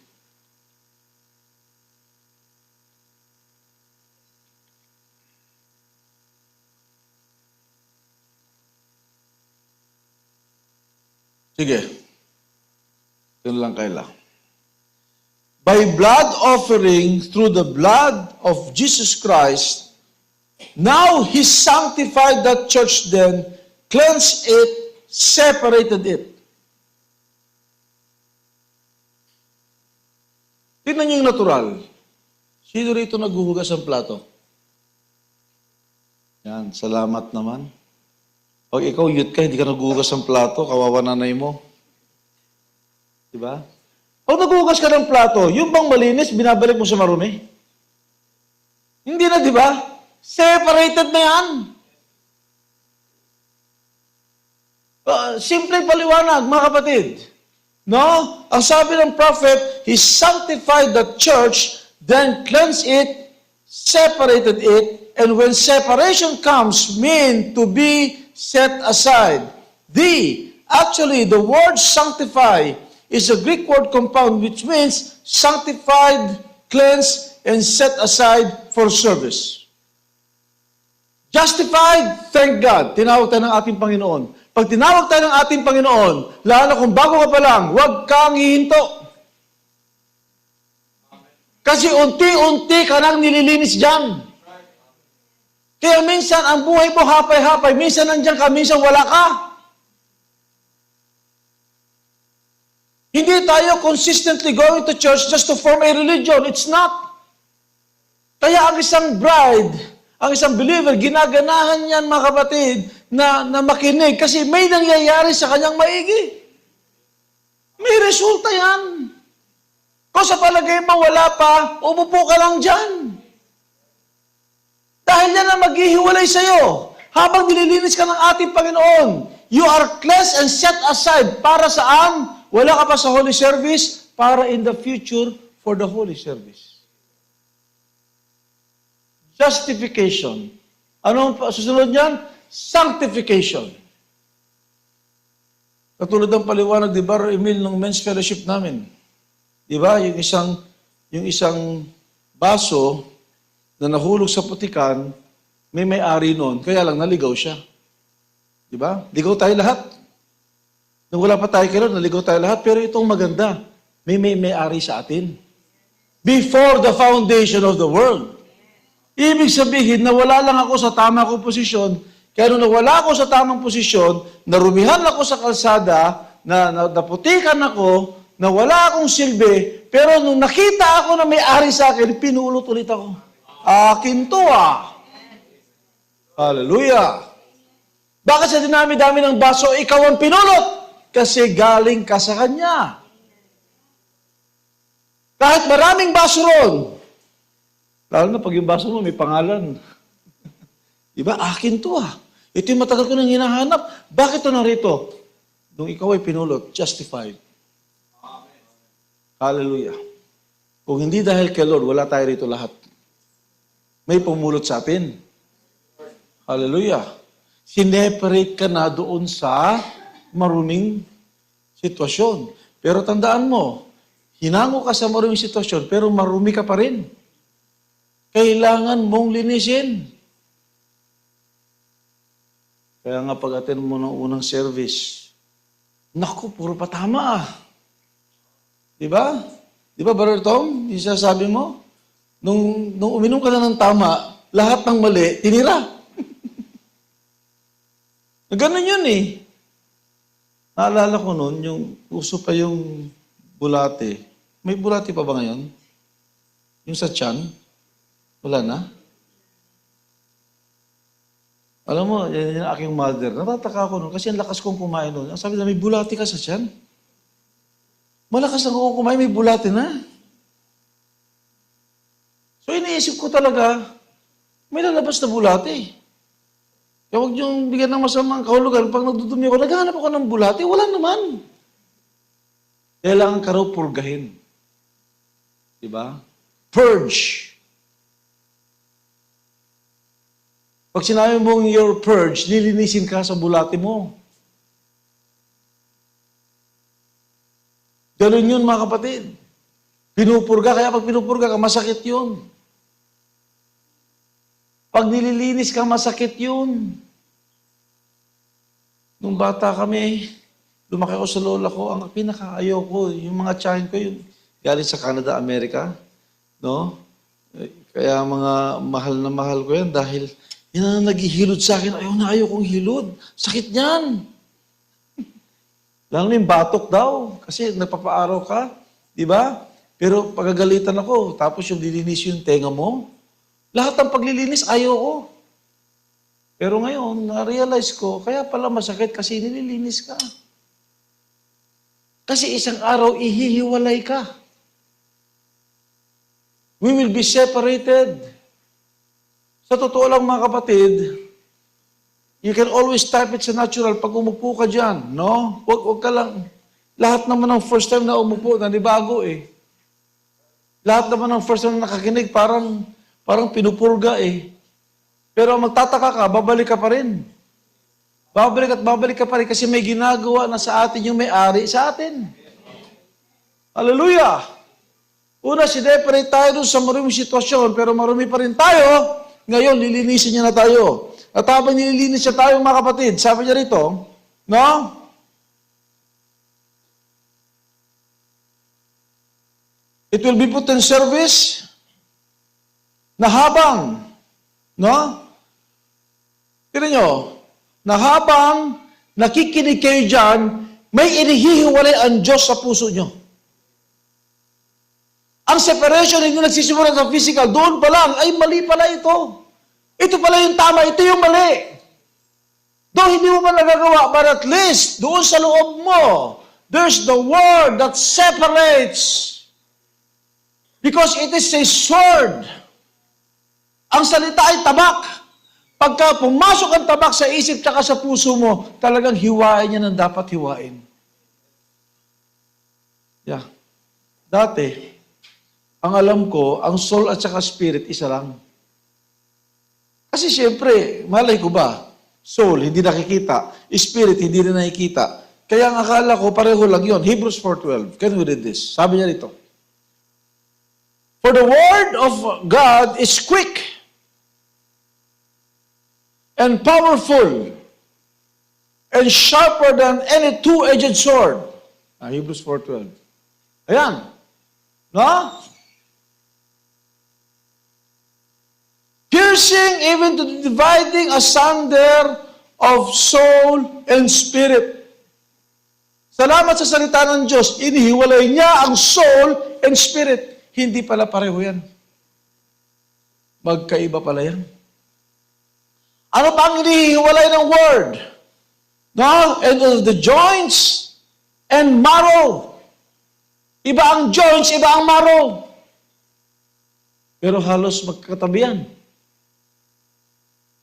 S4: Sige. Yun lang kaila. By blood offering through the blood of Jesus Christ, now He sanctified that church then, cleansed it, separated it. Tingnan niyo yung natural. Sino rito naghuhugas ng plato? Yan, salamat naman. Pag ikaw youth ka, hindi ka naghuhugas ng plato, kawawa nanay mo. Diba? Pag naghuhugas ka ng plato, yung bang malinis, binabalik mo sa marumi? Hindi na, di ba? Separated na yan. Simpleng paliwanag, mga kapatid. No? Ang sabi ng prophet, He sanctified the church, then cleansed it, separated it, and when separation comes, mean to be set aside. Actually, the word sanctify is a Greek word compound which means sanctified, cleansed, and set aside for service. Justified, thank God, tinawag tayo ng ating Panginoon. Pag tinawag tayo ng ating Panginoon, lalo kung bago ka pa lang, huwag kang hihinto. Kasi unti-unti ka nang nililinis dyan. Kaya minsan, ang buhay mo hapay-hapay, minsan nandiyan ka, minsan wala ka. Hindi tayo consistently going to church just to form a religion. It's not. Kaya ang isang bride, ang isang believer, ginaganahan niyan, mga kapatid, na makinig kasi may nangyayari sa kanyang maigi. May resulta yan. Kung sa palagay mo wala pa, umupo ka lang dyan. Dahil yan ang maghihiwalay sa'yo. Habang nililinis ka ng ating Panginoon, you are cleansed and set aside. Para saan? Wala ka pa sa Holy Service, para in the future for the Holy Service. Justification. Ano ang susunod niyan? Sanctification. Katulad ng paliwanag ni Brother Emil ng men's fellowship namin. Di ba? Yung isang baso na nahulog sa putikan, may-ari nun, kaya lang naligaw siya. Di ba? Ligaw tayo lahat. Nung wala pa tayo kayo, naligaw tayo lahat. Pero itong maganda, may-ari sa atin. Before the foundation of the world. Ibig sabihin, nawala lang ako sa tamang kong posisyon. Kaya nung nawala ako sa tamang posisyon, narumihan ako sa kalsada, naputikan ako, na wala akong silbi, pero nung nakita ako na may-ari sa akin, pinulot ulit ako. Akin to ah. Hallelujah. Bakit sa dinami-dami ng baso, ikaw ang pinulot? Kasi galing ka sa Kanya. Kahit maraming baso ron, lalo na pag yung baso mo may pangalan. Diba? Akin to ah. Ito yung matagal ko nang hinahanap. Bakit ito narito? Nung ikaw ay pinulot, justified. Hallelujah. Kung hindi dahil kay Lord, wala tayo rito lahat. May pumulot sa atin. Hallelujah. Sineparate ka na doon sa maruming sitwasyon. Pero tandaan mo, hinango ka sa maruming sitwasyon, pero marumi ka pa rin. Kailangan mong linisin. Kaya nga pag-attend mo ng unang service, naku, puro patama ah. Diba? Diba, Brother Tom? Yung sasabi mo? Nung uminom ka na ng tama, lahat ng mali, tinira. Ganun yun eh. Naalala ko noon, yung uso pa yung bulate. May bulate pa ba ngayon? Yung sa tiyan? Wala na? Alam mo, yan yung aking mother. Natataka ako noon kasi ang lakas kong kumain noon. Ang sabi na, may bulate ka sa tiyan? Malakas na ako kumain, may bulate na. So iniisip ko talaga, may lalabas na bulate. Kaya huwag niyong bigyan ng masamang kahulugan. Pag nagdudumi ako, naghahanap ako ng bulate, wala naman. Kailangan ka raw purgahin. Diba? Purge. Pag sinabi mong you're purge, nilinisin ka sa bulate mo. Ganun yun, mga kapatid. Pinupurga, kaya pag pinupurga ka, masakit yun. Pag nililinis ka, masakit yun. Nung bata kami, lumaki ako sa lola ko, ang pinakaayaw ko, yung mga tiyahin ko, yung galing sa Canada, Amerika, no? Kaya mga mahal ko yan dahil yan ang naghihilod sa akin. Ayaw kong hilod. Sakit niyan. Lalo na yung batok daw. Kasi nagpapaaraw ka. Di ba? Pero pagagalitan ako, tapos yung lilinis yung tenga mo, lahat ng paglilinis, ayaw ko. Pero ngayon, na-realize ko, kaya pala masakit kasi nililinis ka. Kasi isang araw, ihihiwalay ka. We will be separated. Sa totoo lang mga kapatid, you can always type it sa natural pag umupo ka dyan, no? Huwag ka lang. Lahat naman ng first time na umupo, nanibago eh. Lahat naman ng first time na nakakinig, parang pinupurga eh. Pero magtataka ka, babalik ka pa rin. Babalik ka pa rin kasi may ginagawa na sa atin yung may-ari sa atin. Hallelujah! Una, sineperate tayo dun sa maruming sitwasyon, pero marumi pa rin tayo. Ngayon, lilinisin niya na tayo. At habang nililinis niya tayo, mga kapatid, sabi niya rito, no? It will be put in service na habang, no? Tignan nyo, na habang nakikinig kayo dyan, may inihihiwalay ang Diyos sa puso nyo. Ang separation hindi nagsisimula sa physical, doon pa lang, ay mali pala ito. Ito pala yung tama, ito yung mali. Doon hindi mo man nagagawa, but at least, doon sa loob mo, there's the word that separates. Because it is a sword. Ang salita ay tabak. Pagka pumasok ang tabak sa isip tsaka sa puso mo, talagang hiwain niya ng dapat hiwain. Yeah. Dati, ang alam ko, ang soul at saka spirit, isa lang. Kasi siyempre, malay ko ba, soul, hindi nakikita. Spirit, hindi rin nakikita. Kaya ang akala ko, pareho lang yun. Hebrews 4:12. Can we read this? Sabi niya rito. For the word of God is quick and powerful and sharper than any two-edged sword. Hebrews 4:12. Ayan. No? Piercing even to the dividing asunder of soul and spirit. Salamat sa salita ng Diyos, inihiwalay niya ang soul and spirit. Hindi pala pareho yan. Magkaiba pala yan. Ano pa ang inihiwalay ng word? No? And the joints and marrow. Iba ang joints, iba ang marrow. Pero halos magkakatabi yan.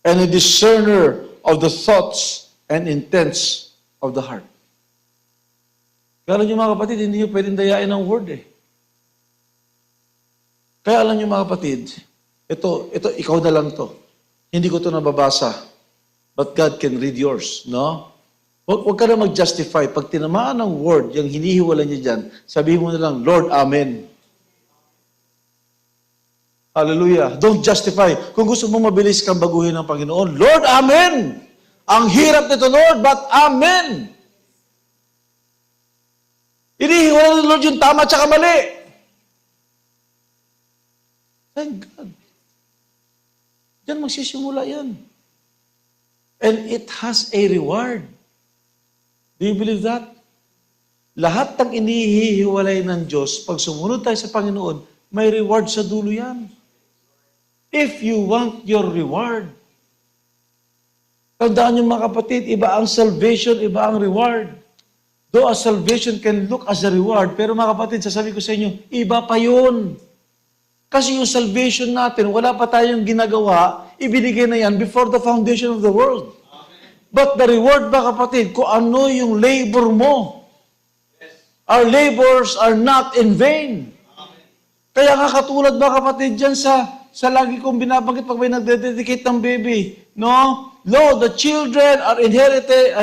S4: And a discerner of the thoughts and intents of the heart. Kaya alam niyo mga kapatid, hindi niyo pwedeng dayain ang word eh. Kaya alam niyo mga kapatid, ito, ikaw na lang to. Hindi ko to nababasa. But God can read yours, no? Huwag ka na mag-justify. Pag tinamaan ng word, yung hinihiwala niya dyan, sabihin mo na lang, Lord, Amen. Hallelujah. Don't justify. Kung gusto mo mabilis kang baguhin ng Panginoon, Lord, Amen. Ang hirap nito, Lord, but Amen. Inihiwala ng Lord yung tama at saka mali. Thank God. Diyan magsisimula yan. And it has a reward. Do you believe that? Lahat ng inihihiwalay ng Diyos, pag sumunod tayo sa Panginoon, may reward sa dulo yan. If you want your reward. Tandaan niyo mga kapatid, iba ang salvation, iba ang reward. Though a salvation can look as a reward, pero mga kapatid, sasabihin ko sa inyo, iba pa yun. Kasi yung salvation natin, wala pa tayong ginagawa, ibinigay na yan before the foundation of the world. But the reward ba kapatid, kung ano yung labor mo. Our labors are not in vain. Kaya nga katulad ba kapatid dyan sa lagi kong binabanggit pag may nagdededicate ng baby. No? Lo, the children are a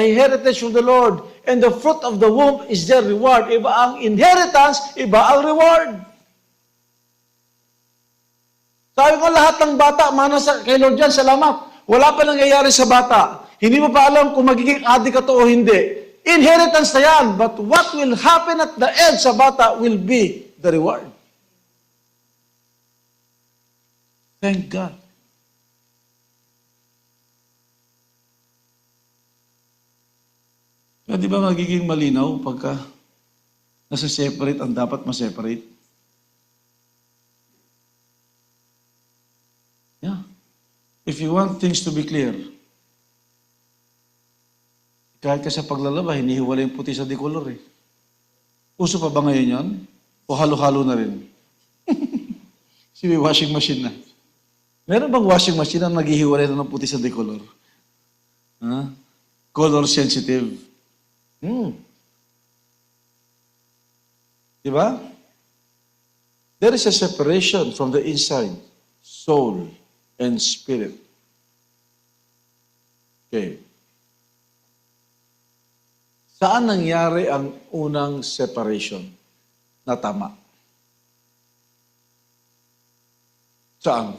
S4: heritage from the Lord, and the fruit of the womb is their reward. Iba ang inheritance, iba ang reward. Sabi ko lahat ng bata, mana kay Lord dyan, salamat. Wala pa nangyayari sa bata. Hindi mo pa alam kung magiging adik ka to o hindi. Inheritance na yan. But what will happen at the end sa bata will be the reward. Thank God. Kaya di ba magiging malinaw pagka nasa separate ang dapat ma-separate? Yeah. If you want things to be clear, kahit ka sa paglalaba, hinihiwalay yung puti sa decolor eh. Uso pa ba ngayon yan? O halo-halo na rin? Kasi may washing machine na. Meron bang washing machine na naghihiwalay na ng puti sa decolor? Huh? Color sensitive. Diba? There is a separation from the inside, soul and spirit. Okay. Saan nangyari ang unang separation na tama? Saan?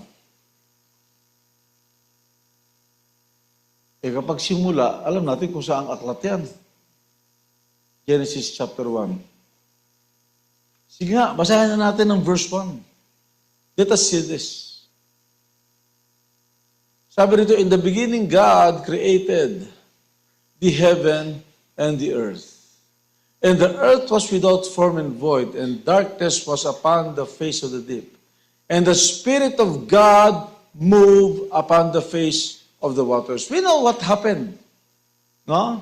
S4: Kapag simula, alam natin kung saan aklat yan. Genesis chapter 1. Sige nga, basahin na natin ang verse 1. Let us see this. Sabi rito, in the beginning, God created the heaven and the earth. And the earth was without form and void, and darkness was upon the face of the deep. And the Spirit of God moved upon the face of the waters. We know what happened. No?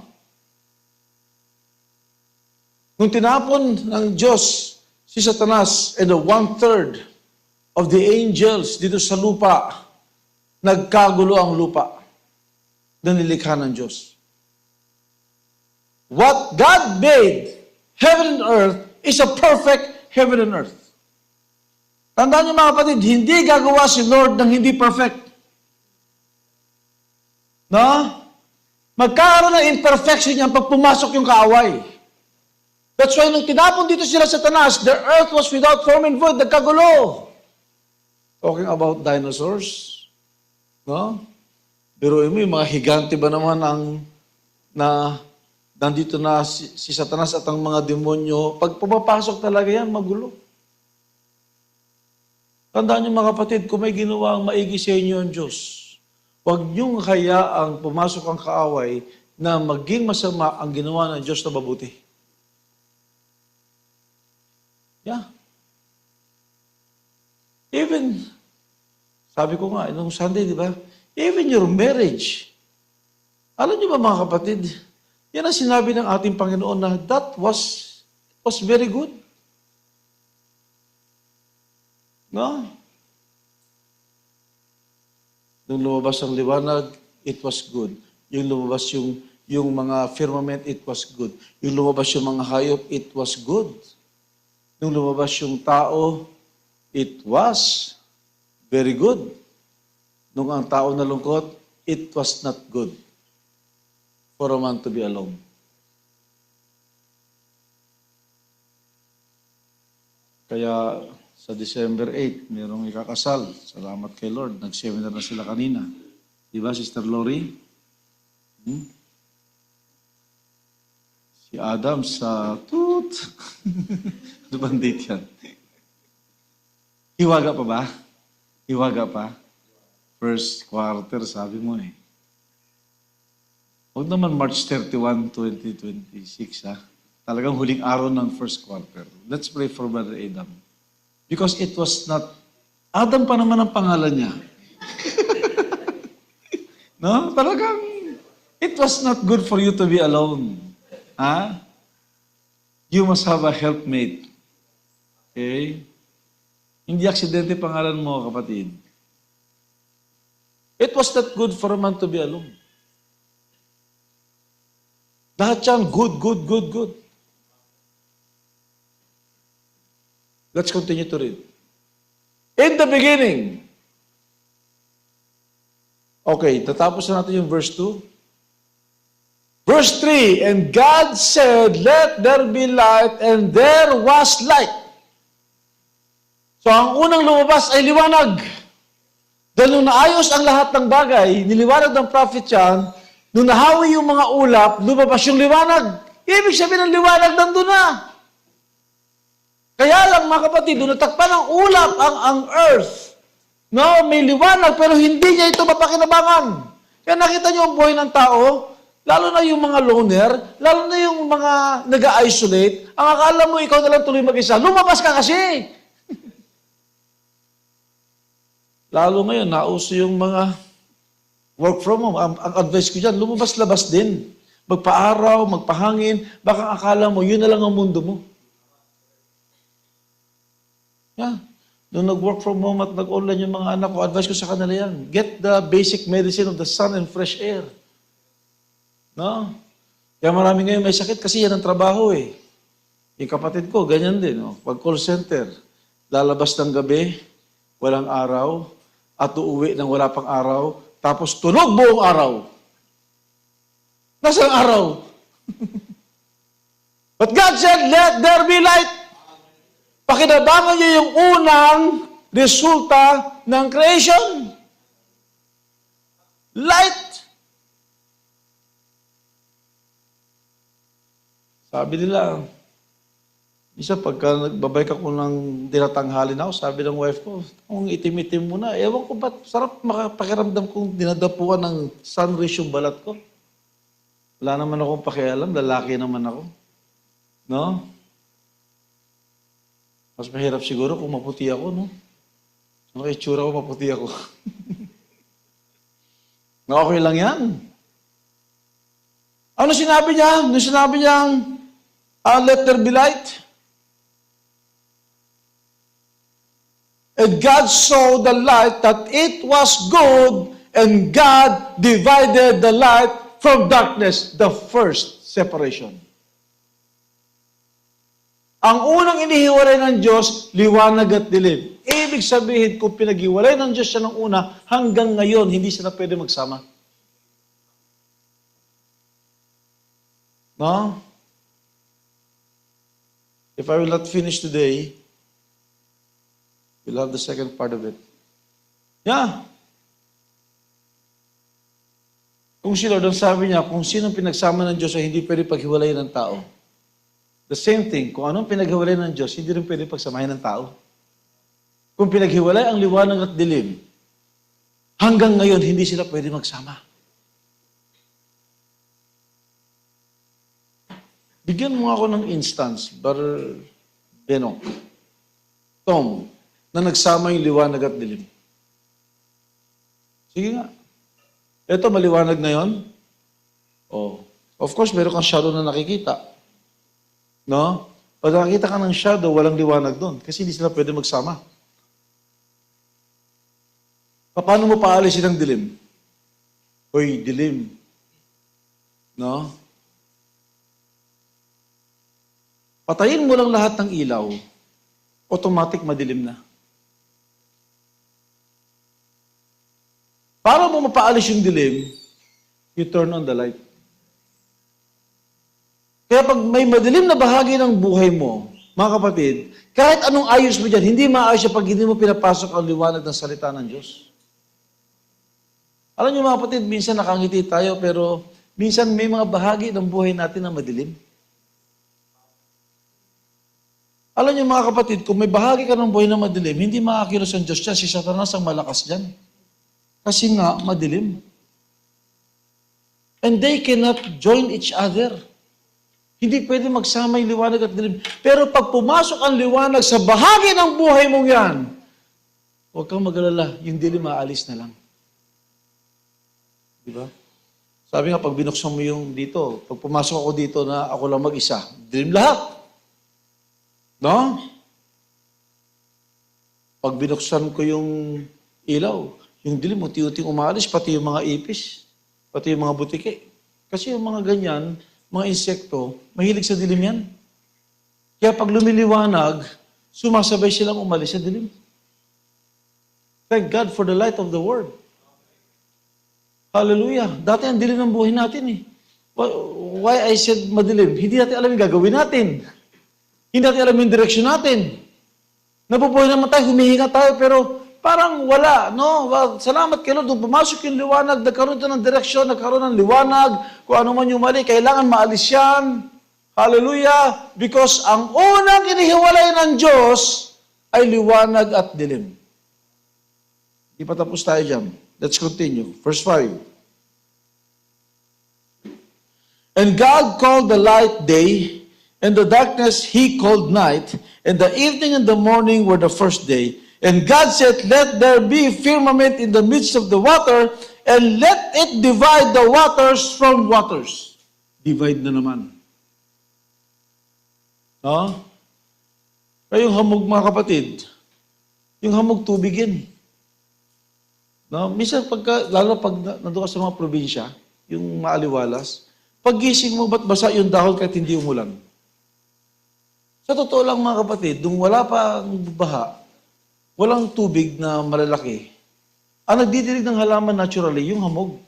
S4: Nung tinapon ng Diyos si Satanas and the 1/3 of the angels dito sa lupa, nagkagulo ang lupa na nilikha ng Diyos. What God made, heaven and earth, is a perfect heaven and earth. Tandaan niyo mga kapatid, hindi gagawa si Lord ng hindi perfect. No? Magkakaroon ng imperfection yan pag pumasok yung kaaway. That's why nung tinapon dito sila sa Satanas, the earth was without form and void, nagkagulo. Talking about dinosaurs, no? Pero yung mga higante ba naman nandito na si Satanas at ang mga demonyo, pag pumapasok talaga yan, magulo. Tandaan niyo mga kapatid, kung may ginawa ang maigi sa inyo ang Diyos, huwag niyong hayaang pumasok ang kaaway na maging masama ang ginawa ng Diyos na mabuti. Yeah. Even, sabi ko nga, nung Sunday, di ba? Even your marriage. Alam niyo ba mga kapatid, yan ang sinabi ng ating Panginoon na that was very good. No? Nung lumabas ang liwanag, it was good. Yung lumabas yung mga firmament, it was good. Yung lumabas yung mga hayop, it was good. Nung lumabas yung tao, it was very good. Nung ang tao nalungkot, it was not good for a man to be alone. Kaya sa December 8, mayroong ikakasal. Salamat kay Lord. Nag-seminar na sila kanina. Di ba, Sister Lori? Si Adam sa toot. Ano bang date yan? Hiwaga pa ba? Hiwaga pa? First quarter, sabi mo eh. Huwag naman March 31, 2026 ha. Talagang huling araw ng first quarter. Let's pray for Brother Adam. Because it was not, Adam pa naman ang pangalan niya. No? Talagang, it was not good for you to be alone. Ha? You must have a helpmate. Okay? Hindi aksidente pangalan mo, kapatid. It was not good for a man to be alone. Lahat yan, good, good, good, good. Let's continue to read. In the beginning. Okay, tatapos na natin yung verse 2. Verse 3, and God said, let there be light, and there was light. So, ang unang lumabas ay liwanag. Dahil nung naayos ang lahat ng bagay, niliwanag ng prophet yan, nung nahawi yung mga ulap, lumabas yung liwanag. Ibig sabihin ng liwanag nandun na. Kaya lang mga kapatid, doon natakpan ng ulap ang earth. No, may liwanag pero hindi niya ito mapakinabangan. Kaya nakita niyo ang buhay ng tao, lalo na yung mga loner, lalo na yung mga nag-isolate, ang akala mo ikaw na lang tuloy mag-isa. Lumabas ka kasi! Lalo ngayon, nauso yung mga work from home. Ang advice ko dyan, lumabas-labas din. Magpa-araw, magpahangin, baka akala mo, yun na lang ang mundo mo. Yeah. Nung nag-work from home at nag-online yung mga anak ko, advice ko sa kanila yan, get the basic medicine of the sun and fresh air. No? Kaya marami ngayon may sakit kasi yan ang trabaho eh. Yung kapatid ko, ganyan din. No? Pag call center, lalabas ng gabi, walang araw, at uuwi ng wala pang araw, tapos tunog buong araw. Nasaan araw? But God said, let there be light. Pakinabangan niyo yung unang resulta ng creation. Light. Sabi nila, isa pagka nagbabay ka ko ng tinatanghali na ako, sabi ng wife ko, kung itim-itim mo na, ewan ko ba't sarap makapakiramdam kung dinadapuan ng sun rays yung balat ko. Wala naman akong pakialam, lalaki naman ako. No? Mas mahirap siguro kung maputi ako, no? Ano kaya itsura ko, maputi ako. Okay lang yan. Ano sinabi niya? Ano sinabi niyang, let there be light? And God saw the light that it was good, and God divided the light from darkness, the first separation. Ang unang inihiwalay ng Diyos, liwanag at dilim. Ibig sabihin, kung pinaghiwalay ng Diyos siya ng una, hanggang ngayon, hindi sila pwede magsama. No? If I will not finish today, we'll have the second part of it. Yeah. Kung si Lord, ang sabi niya, kung sinong pinagsama ng Diyos ay hindi pwede paghiwalayin ng tao. The same thing, kung anong pinaghiwalay ng Diyos, hindi rin pwede pagsamahin ng tao. Kung pinaghiwalay ang liwanag at dilim, hanggang ngayon, hindi sila pwede magsama. Bigyan mo ako ng instance, Brother Benok, Tom, na nagsama yung liwanag at dilim. Sige nga. Ito, maliwanag na yon. Oh. Of course, meron kang shadow na nakikita. No? Pag nakakita ka ng shadow, walang liwanag doon. Kasi hindi sila pwede magsama. Paano mo paalisin ang dilim? Hoy, dilim. No? Patayin mo lang lahat ng ilaw, automatic madilim na. Para mo mapaalis yung dilim, you turn on the light. Kaya pag may madilim na bahagi ng buhay mo, mga kapatid, kahit anong ayos mo dyan, hindi maayos siya pag hindi mo pinapasok ang liwanag ng salita ng Diyos. Alam niyo mga kapatid, minsan nakangiti tayo, pero minsan may mga bahagi ng buhay natin na madilim. Alam niyo mga kapatid, kung may bahagi ka ng buhay na madilim, hindi makakilos ang Diyos dyan. Si Satanas ang malakas dyan. Kasi nga, madilim. And they cannot join each other. Hindi pwede magsama yung liwanag at dilim. Pero pag pumasok ang liwanag sa bahagi ng buhay mong yan, huwag kang mag-alala, yung dilim maalis na lang. Di ba? Sabi nga, pag binuksan mo yung dito, pag pumasok ako dito na ako lang mag-isa, dilim lahat. No? Pag binuksan ko yung ilaw, yung dilim, unti-unting umaalis, pati yung mga ipis, pati yung mga butike. Kasi yung mga ganyan, mga insekto, mahilig sa dilim yan. Kaya pag lumiliwanag, sumasabay silang umalis sa dilim. Thank God for the light of the Word. Hallelujah. Dati ang dilim ng buhay natin eh. Why I said madilim? Hindi natin alam yung gagawin natin. Hindi natin alam yung direksyon natin. Nabubuhay naman tayo, humihinga tayo, pero parang wala, no? Salamat kay Lord, nung pumasok yung liwanag, nagkaroon ito ng direksyon, nagkaroon ng liwanag, kung ano man yung mali, kailangan maalis yan. Hallelujah! Because ang unang inihiwalay ng Diyos ay liwanag at dilim. Di pa tapos tayo dyan. Let's continue. Verse 5. And God called the light day, and the darkness He called night, and the evening and the morning were the first day. And God said, let there be firmament in the midst of the water, and let it divide the waters from waters. Divide na naman. No? Kaya yung hamog, mga kapatid, yung hamog tubigin. No? Minsan, lalo pag nandun ka sa mga probinsya, yung maaliwalas, paggising mo, ba't basa yung dahon kahit hindi umulan? Sa totoo lang, mga kapatid, nung wala pa ang baha, walang tubig na malalaki, ang nagdidilig ng halaman naturally, yung hamog.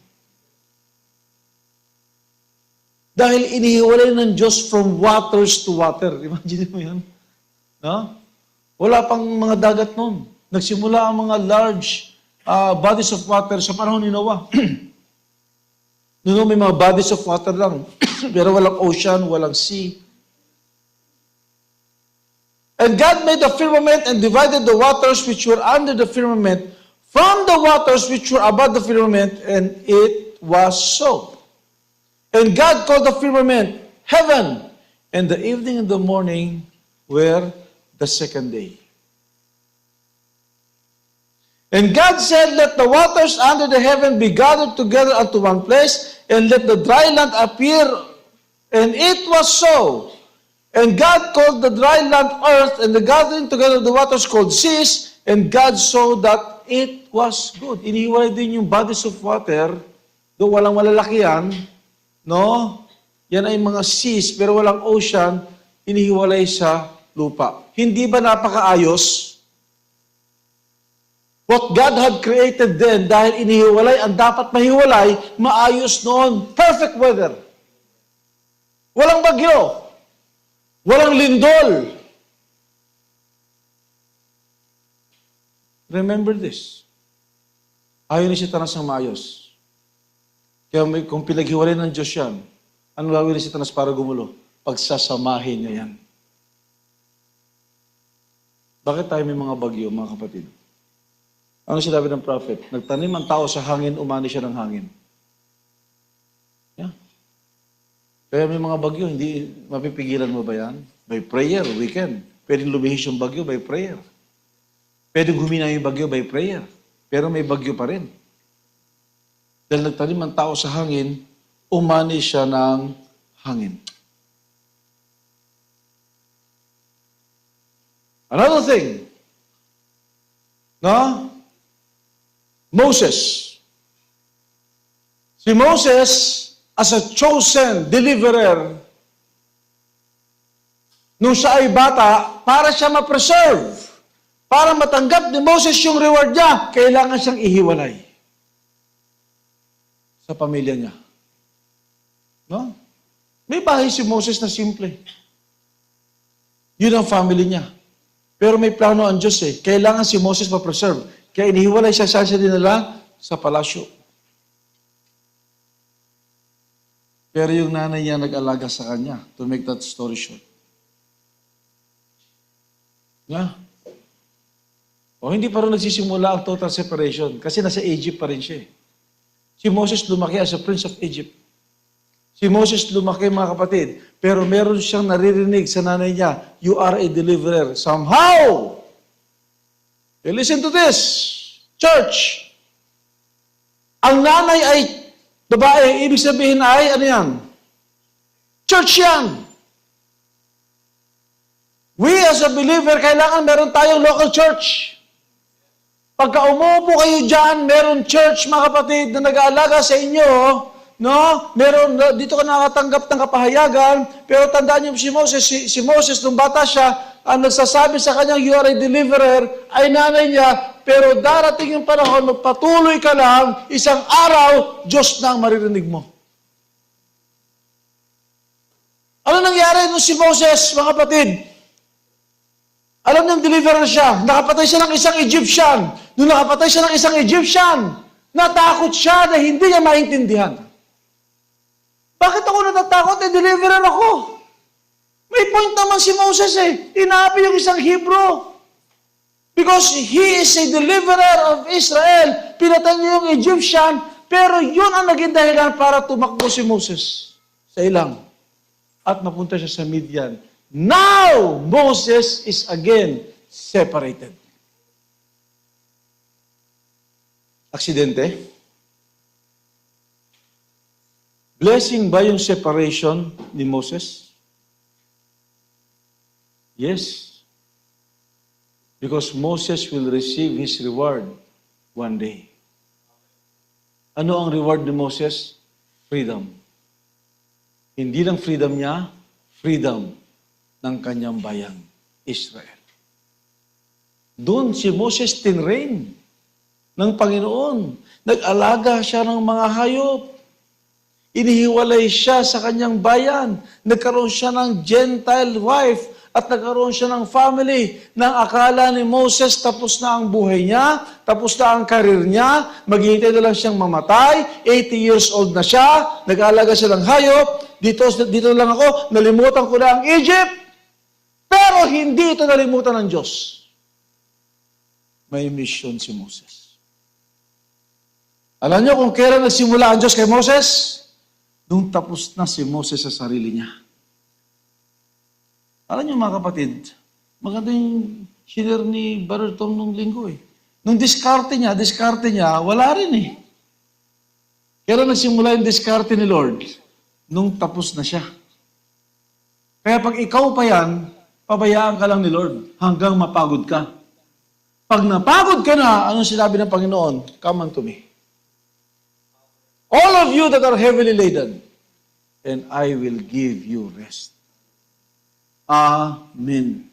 S4: Dahil inihiwalay ng Diyos from waters to water. Imagine mo yan. No? Wala pang mga dagat noon. Nagsimula ang mga large bodies of water sa panahon ni Noah. Noon may mga bodies of water lang. Pero walang ocean, walang sea. And God made the firmament and divided the waters which were under the firmament from the waters which were above the firmament, and it was so. And God called the firmament heaven, and the evening and the morning were the second day. And God said, let the waters under the heaven be gathered together unto one place, and let the dry land appear. And it was so. And God called the dry land earth, and the gathering together of the waters called seas, and God saw that it was good. Inihiwalay din yung bodies of water, doon walang malalaki yan, no? Yan ay mga seas, pero walang ocean, inihiwalay sa lupa. Hindi ba napakaayos? What God had created then, dahil inihiwalay ang dapat mahiwalay, maayos noon. Perfect weather. Walang bagyo. Walang lindol. Remember this. Ayaw ni Satanas ng maayos. Kaya kung pinaghiwalay ng Diyos yan, ano gagawin ni Satanas para gumulo? Pagsasamahin niya yan. Bakit tayo may mga bagyo, mga kapatid? Ano sinabi ng prophet? Nagtanim ang tao sa hangin, umani siya ng hangin. Yeah. Kaya may mga bagyo, hindi mapipigilan mo ba yan? By prayer, we can. Pwedeng lumihis yung bagyo by prayer. Pwedeng humina yung bagyo by prayer. Pero may bagyo pa rin. Dahil nagtanim ang tao sa hangin, umani siya ng hangin. Another thing, no? Moses. Si Moses, as a chosen deliverer, nung siya ay bata, para siya ma-preserve, para matanggap ni Moses yung reward niya, kailangan siyang ihiwalay sa pamilya niya. No? May bahay si Moses na simple. Yun ang family niya. Pero may plano ang Diyos eh. Kailangan si Moses ma-preserve. Kaya inihiwalay siya, saan siya dinala? Sa palasyo. Pero yung nanay niya nag-alaga sa kanya, to make that story short. Yeah. O hindi pa rin nagsisimula ang total separation kasi nasa Egypt pa rin siya eh. Si Moses lumaki as a prince of Egypt. Si Moses lumaki, mga kapatid, pero meron siyang naririnig sa nanay niya, you are a deliverer. Somehow, listen to this, church. Ang nanay ay babae, ibig sabihin ay, ano yan? Church yan. We as a believer, kailangan meron tayong local church. Pagka umupo kayo dyan, meron church, mga kapatid, na nag-aalaga sa inyo, no? Meron, dito ka nakatanggap ng kapahayagan, pero tandaan niyo si Moses, nung bata siya, ang nagsasabi sa kanyang, you are a deliverer, ay nanay niya, pero darating yung panahon, magpatuloy ka lang, isang araw, Diyos na ang maririnig mo. Ano nangyari nung si Moses, mga kapatid? Alam niyang deliverer siya. Nakapatay siya ng isang Egyptian. Nung nakapatay siya ng isang Egyptian, natakot siya na hindi niya maintindihan. Bakit ako natatakot? Deliverer ako. May point naman si Moses eh. Inapi yung isang Hebrew. Because he is a deliverer of Israel. Pinatay niya yung Egyptian, pero yun ang naging dahilan para tumakbo si Moses sa ilang. At mapunta siya sa Midian. Now, Moses is again separated. Aksidente? Blessing ba yung separation ni Moses? Yes. Because Moses will receive his reward one day. Ano ang reward ni Moses? Freedom. Hindi lang freedom niya, freedom ng kanyang bayan, Israel. Doon si Moses tinrain ng Panginoon. Nag-alaga siya ng mga hayop. Inihiwalay siya sa kanyang bayan. Nagkaroon siya ng Gentile wife at nagkaroon siya ng family nang akala ni Moses tapos na ang buhay niya, tapos na ang karir niya, maghihintay na lang siyang mamatay, 80 years old na siya, nag-aalaga siya ng hayop, dito lang ako, nalimutan ko na ang Egypt, pero hindi ito nalimutan ng Diyos. May mission si Moses. Alam niyo kung kailan nagsimula ang Diyos kay Moses? Nung tapos na si Moses sa sarili niya. Alam niyo mga kapatid, maganda yung share ni Brother Tom nung linggo eh. Nung diskarte niya, wala rin eh. Kailan nagsimula yung diskarte ni Lord? Nung tapos na siya. Kaya pag ikaw pa yan, pabayaan ka lang ni Lord hanggang mapagod ka. Pag napagod ka na, anong sinabi ng Panginoon? Come unto me. All of you that are heavily laden, and I will give you rest. Amen.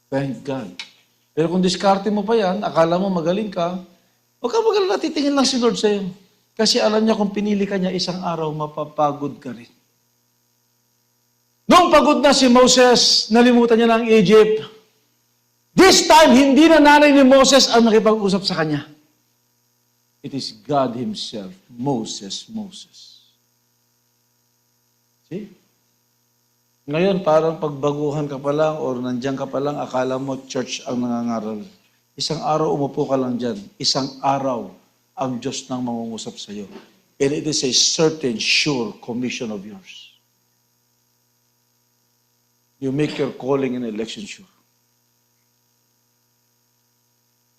S4: Thank God. Pero kung diskarte mo pa yan, akala mo magaling ka, huwag ka magalala, titingin lang si Lord sa'yo. Kasi alam niya kung pinili ka niya isang araw, mapapagod ka rin. Nung pagod na si Moses, nalimutan niya ng Egypt. This time, hindi na nanay ni Moses ang nakipag-usap sa kanya. It is God Himself. Moses. See? Ngayon, parang pagbaguhan ka pa lang or nandiyan ka pa lang, akala mo church ang nangangaral. Isang araw umupo ka lang dyan. Isang araw ang Diyos nang mangungusap sa iyo. And it is a certain, sure commission of yours. You make your calling and election sure.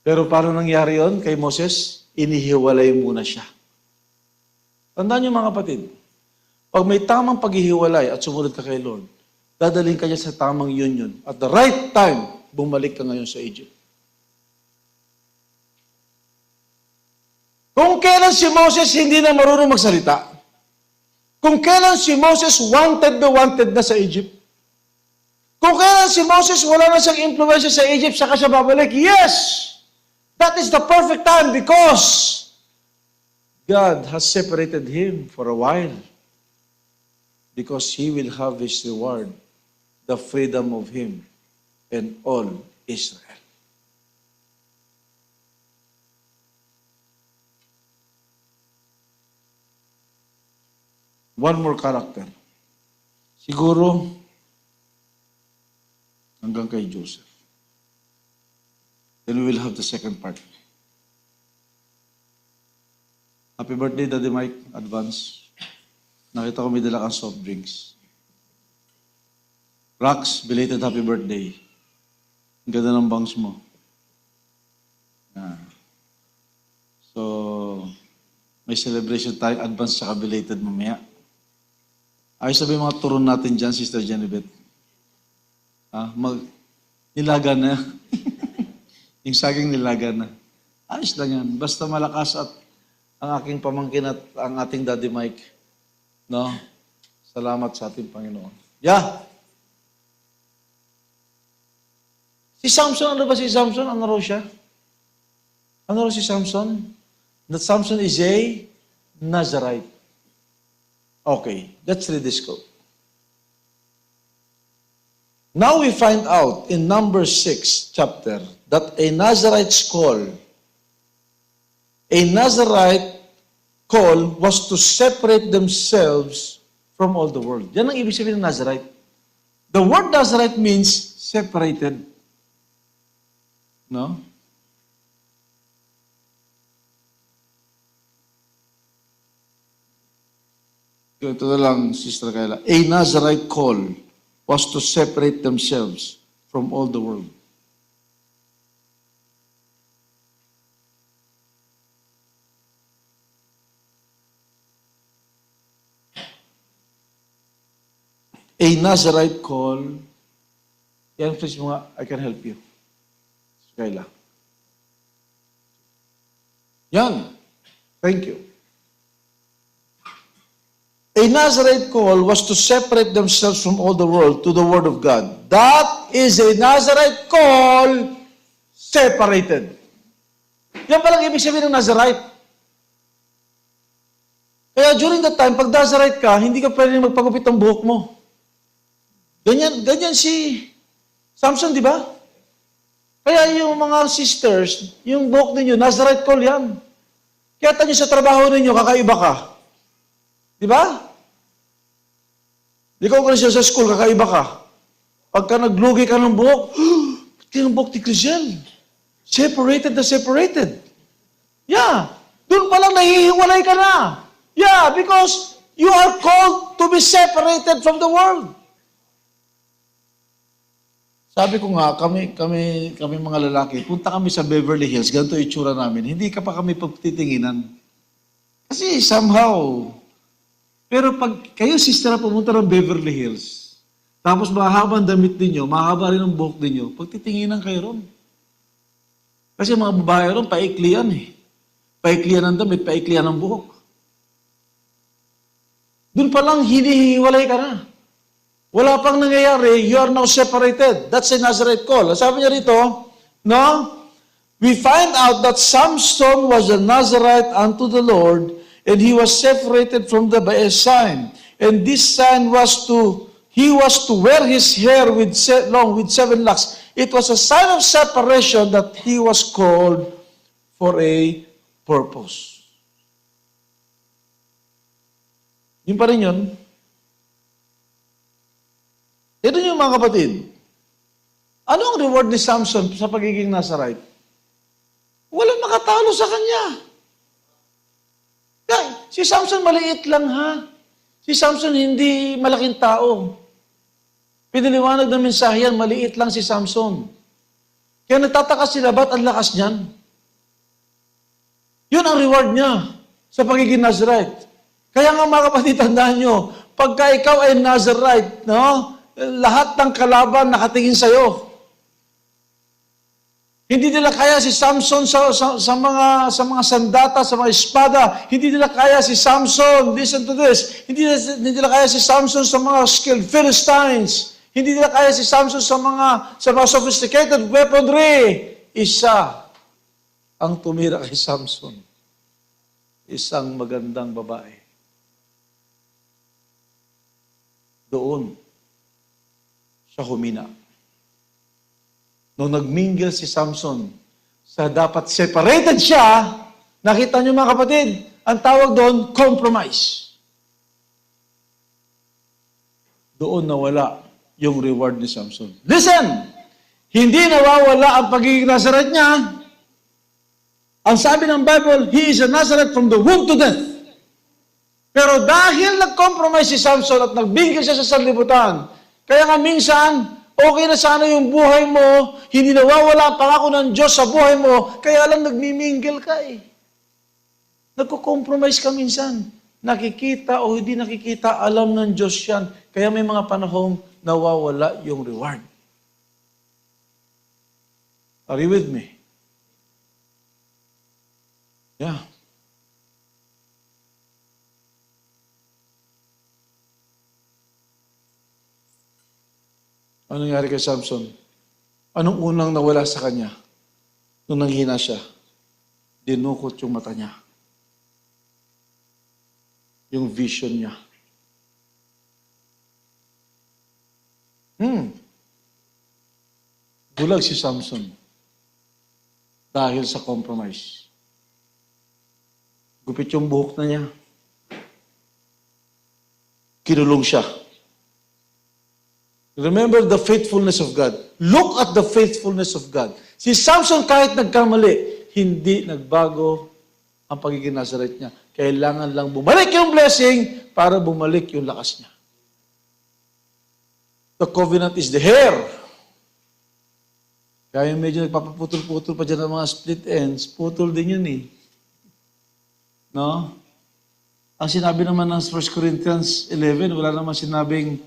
S4: Pero paano nangyari yon kay Moses? Inihiwalay muna siya. Tandaan niyo mga kapatid, pag may tamang paghihiwalay at sumunod ka kay Lord, dadaling ka niya sa tamang union. At the right time, bumalik ka ngayon sa Egypt. Kung kailan si Moses hindi na marunong magsalita, kung kailan si Moses wanted na sa Egypt, kung kailan si Moses wala na siyang influence sa Egypt, saka siya babalik, yes! That is the perfect time because God has separated him for a while. Because he will have his reward, the freedom of him and all Israel. One more character. Siguro, hanggang kay Joseph. Then we will have the second part. Happy birthday, Daddy Mike, advance. Nakita ko may dala kang soft drinks. Rax, belated happy birthday. Ang ganda ng bangs mo. So, may celebration tayo, advance sa belated mamaya. Ayos sabi mga turon natin dyan, Sister Genevieve. Nilaga na. Yung saging nilaga na. Ayos lang yan. Basta malakas at ang aking pamangkin at ang ating Daddy Mike. No? Salamat sa ating Panginoon. Yeah. Si Samson, ano ba si Samson? Ano raw siya? Ano raw si Samson? That Samson is a Nazarite. Okay, let's read this quote. Now we find out in Numbers 6 chapter that a Nazarite call was to separate themselves from all the world. Yan ang ibig sabihin ng Nazarite. The word Nazarite means separated. No? Ito na lang, Sister Kayla. A Nazarite call was to separate themselves from all the world. A Nazarite call. Yan, please mga, I can help you. Kayla. Yan. Thank you. A Nazarite call was to separate themselves from all the world to the Word of God. That is a Nazarite call separated. Yan palang ibig sabihin ng Nazarite. Kaya during that time, pag Nazarite ka, hindi ka pwede magpagupit ng buhok mo. Ganyan si Samson, di ba? Kaya yung mga sisters, yung buhok ninyo, Nazarite call yan. Kaya tanyo sa trabaho ninyo, kakaiba ka. Di ba? Ikaw ka na siya sa school, kakaiba ka. Pagka naglugi ka ng buhok, ba't ka ng buhok ni Crizel? Separated na separated. Yeah. Doon pa lang nahihiwalay ka na. Yeah, because you are called to be separated from the world. Sabi ko nga, kami mga lalaki, punta kami sa Beverly Hills, ganito itsura namin, hindi ka pa kami pagtitinginan. Kasi somehow, pero pag kayo, sister, pumunta ng Beverly Hills, tapos mahaba ang damit ninyo, mahaba rin ang buhok ninyo, pagtitinginan kayo ron. Kasi mga babae ron, paiklian eh. Paiklian ng damit, paiklian ng buhok. Doon pa lang, hinihiwalay ka na. Wala pang nangyayari, you are now separated. That's a Nazarite call. Sabi niya rito, no? We find out that Samson was a Nazarite unto the Lord, and he was separated from by a sign. And this sign was he was to wear his hair with 7 locks. It was a sign of separation that he was called for a purpose. Yun pa rin yun. Ito yung mga kapatid. Ano ang reward ni Samson sa pagiging Nazarite? Walang makatalo sa kanya. Si Samson maliit lang ha. Si Samson hindi malaking tao. Piniliwanag ng mensahe yan, maliit lang si Samson. Kaya nagtataka sila, ba't ang lakas niyan? Yun ang reward niya sa pagiging Nazarite. Kaya nga mga kapatid, tandaan nyo, pagka ikaw ay Nazarite, no? Lahat ng kalaban nakatingin sa'yo. Hindi nila kaya si Samson sa mga sandata, sa mga espada. Hindi nila kaya si Samson, listen to this, hindi nila kaya si Samson sa mga skilled Philistines. Hindi nila kaya si Samson sa mga sophisticated weaponry. Isa ang tumira kay Samson. Isang magandang babae. Doon siya humina. Nung nagmingle si Samson, sa dapat separated siya, nakita niyo mga kapatid, ang tawag doon, compromise. Doon nawala yung reward ni Samson. Listen! Hindi nawawala ang pagiging Nazarite niya. Ang sabi ng Bible, he is a Nazarite from the womb to death. Pero dahil nag-compromise si Samson at nagbingil siya sa sanlibutan, kaya nga minsan, okay na sana yung buhay mo, hindi nawawala ang pangako ng Diyos sa buhay mo, kaya lang nagmimingil ka eh. Nagko-compromise ka minsan. Nakikita o hindi nakikita, alam ng Diyos yan. Kaya may mga panahong nawawala yung reward. Are you with me? Yeah. Ano nangyari kay Samson? Anong unang nawala sa kanya? Nung nanghina siya, dinukot yung mata niya. Yung vision niya. Bulag si Samson dahil sa compromise. Gupit yung buhok na niya. kinulong siya. Remember the faithfulness of God. Look at the faithfulness of God. Si Samson kahit nagkamali, hindi nagbago ang pagiging Nazarite niya. Kailangan lang bumalik yung blessing para bumalik yung lakas niya. The covenant is the hair. Kaya medyo nagpapaputol-putol pa dyan ng mga split ends, putol din yun eh. No? Ang sinabi naman ng 1 Corinthians 11, wala naman sinabing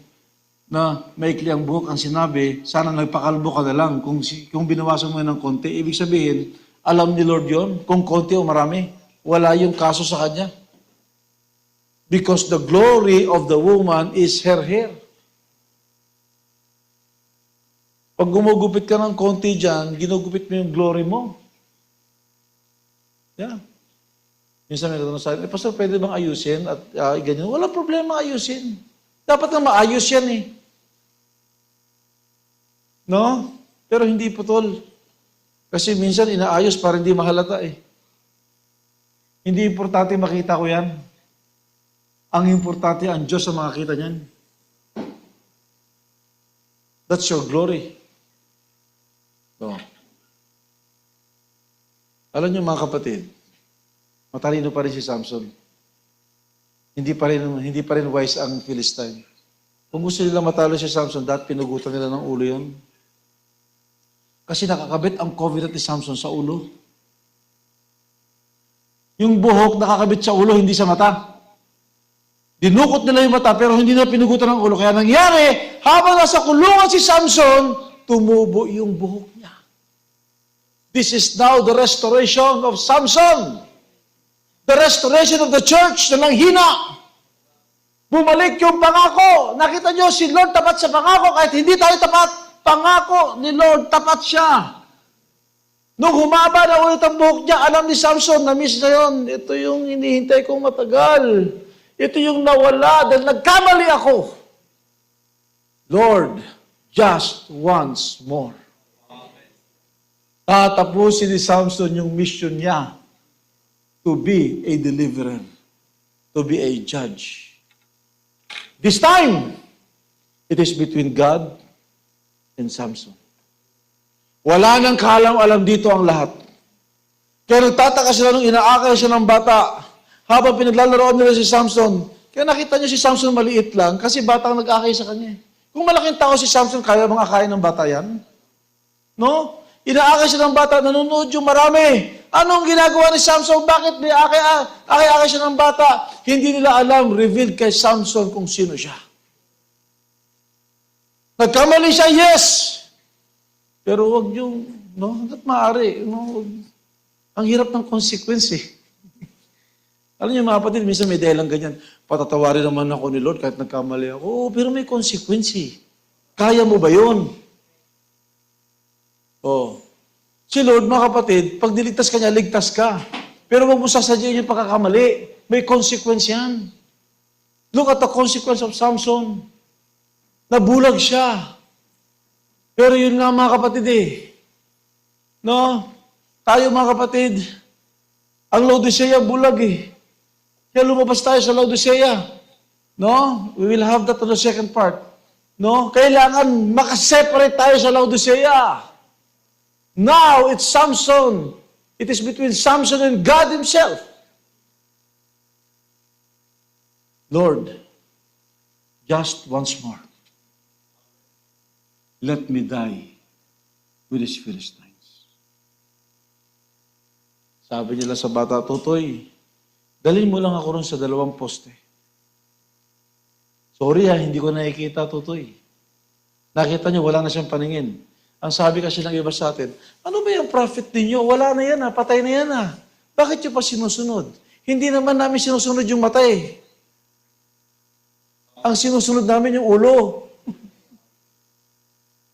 S4: na maikli ang buhok. Ang sinabi, sana nagpakalbo ka na lang. Kung binawasan mo ng konti, ibig sabihin, alam ni Lord yon kung konti o marami. Wala yung kaso sa kanya. Because the glory of the woman is her hair. Pag gumugupit ka ng konti dyan, ginugupit mo yung glory mo. Yeah. Minsan may natanong sa akin, Pastor, pwede bang ayusin? At ganyan. Wala problema ayusin. Dapat na maayos yan eh. No? Pero hindi putol. Kasi minsan inaayos para hindi mahalata eh. Hindi importante makita ko yan. Ang importante, ang Diyos ang makakita niyan. That's your glory. So, alam niyo mga kapatid, matalino pa rin si Samson. Hindi pa rin wise ang Philistine. Kung gusto nila matalo si Samson, dahil pinugutan nila ng ulo yun. Kasi nakakabit ang covenant ni Samson sa ulo. Yung buhok nakakabit sa ulo, hindi sa mata. Dinukot nila yung mata, pero hindi na pinugutan ng ulo. Kaya nangyari, habang nasa kulungan si Samson, tumubo yung buhok niya. This is now the restoration of Samson. The restoration of the church na nanghina. Bumalik yung pangako. Nakita nyo, si Lord tapat sa pangako. Kahit hindi tayo tapat, pangako ni Lord tapat siya. Nung humaba na ulit ang buhok niya, alam ni Samson, na-miss na yun. Ito yung hinihintay kong matagal. Ito yung nawala dahil nagkamali ako. Lord, just once more. Tatapusin ni Samson yung mission niya to be a deliverer, to be a judge. This time, it is between God and Samson. Wala nang kaalam-alam dito ang lahat. Kaya nagtataka sila nung inaakay siya ng bata habang pinaglalaroan nila si Samson. Kaya nakita niyo si Samson maliit lang kasi batang nag-akay sa kanya. Kung malaking tao si Samson, kaya bang akayin ng bata yan? No? Inaakay siya ng bata, nanonood yung marami. Anong ginagawa ni Samson? Bakit may akay siya ng bata? Hindi nila alam, revealed kay Samson kung sino siya. Nagkamali siya, yes. Pero wag yung, no, hanggat maaari, no, ang hirap ng consequence eh. Alam niyo mga kapatid, minsan may dahilan ganyan, patatawarin naman ako ni Lord kahit nagkamali ako. Oo, pero may consequence eh. Kaya mo ba yun? Oh. Si Lord, mga kapatid, pag niligtas ka niya, ligtas ka. Pero wag mo sasadyain yung pagkakamali. May consequence yan. Look at the consequence of Samson. Nabulag siya. Pero yun nga mga kapatid eh. No? Tayo mga kapatid, ang Laodicea bulag eh. Kaya lumabas tayo sa Laodicea. No? We will have that on the second part. No? Kailangan makaseparate tayo sa Laodicea. Now, it's Samson. It is between Samson and God Himself. Lord, just once more, let me die with these Philistines. Sabi nila sa bata, Totoy, dalhin mo lang ako ron sa 2 poste. Sorry hindi ko nakikita, Totoy. Nakita niyo, wala na siyang paningin. Ang sabi kasi ng iba sa atin, ano ba yung prophet ninyo? Wala na yan patay na yan Bakit nyo pa sinusunod? Hindi naman namin sinusunod yung matay. Ang sinusunod namin yung ulo.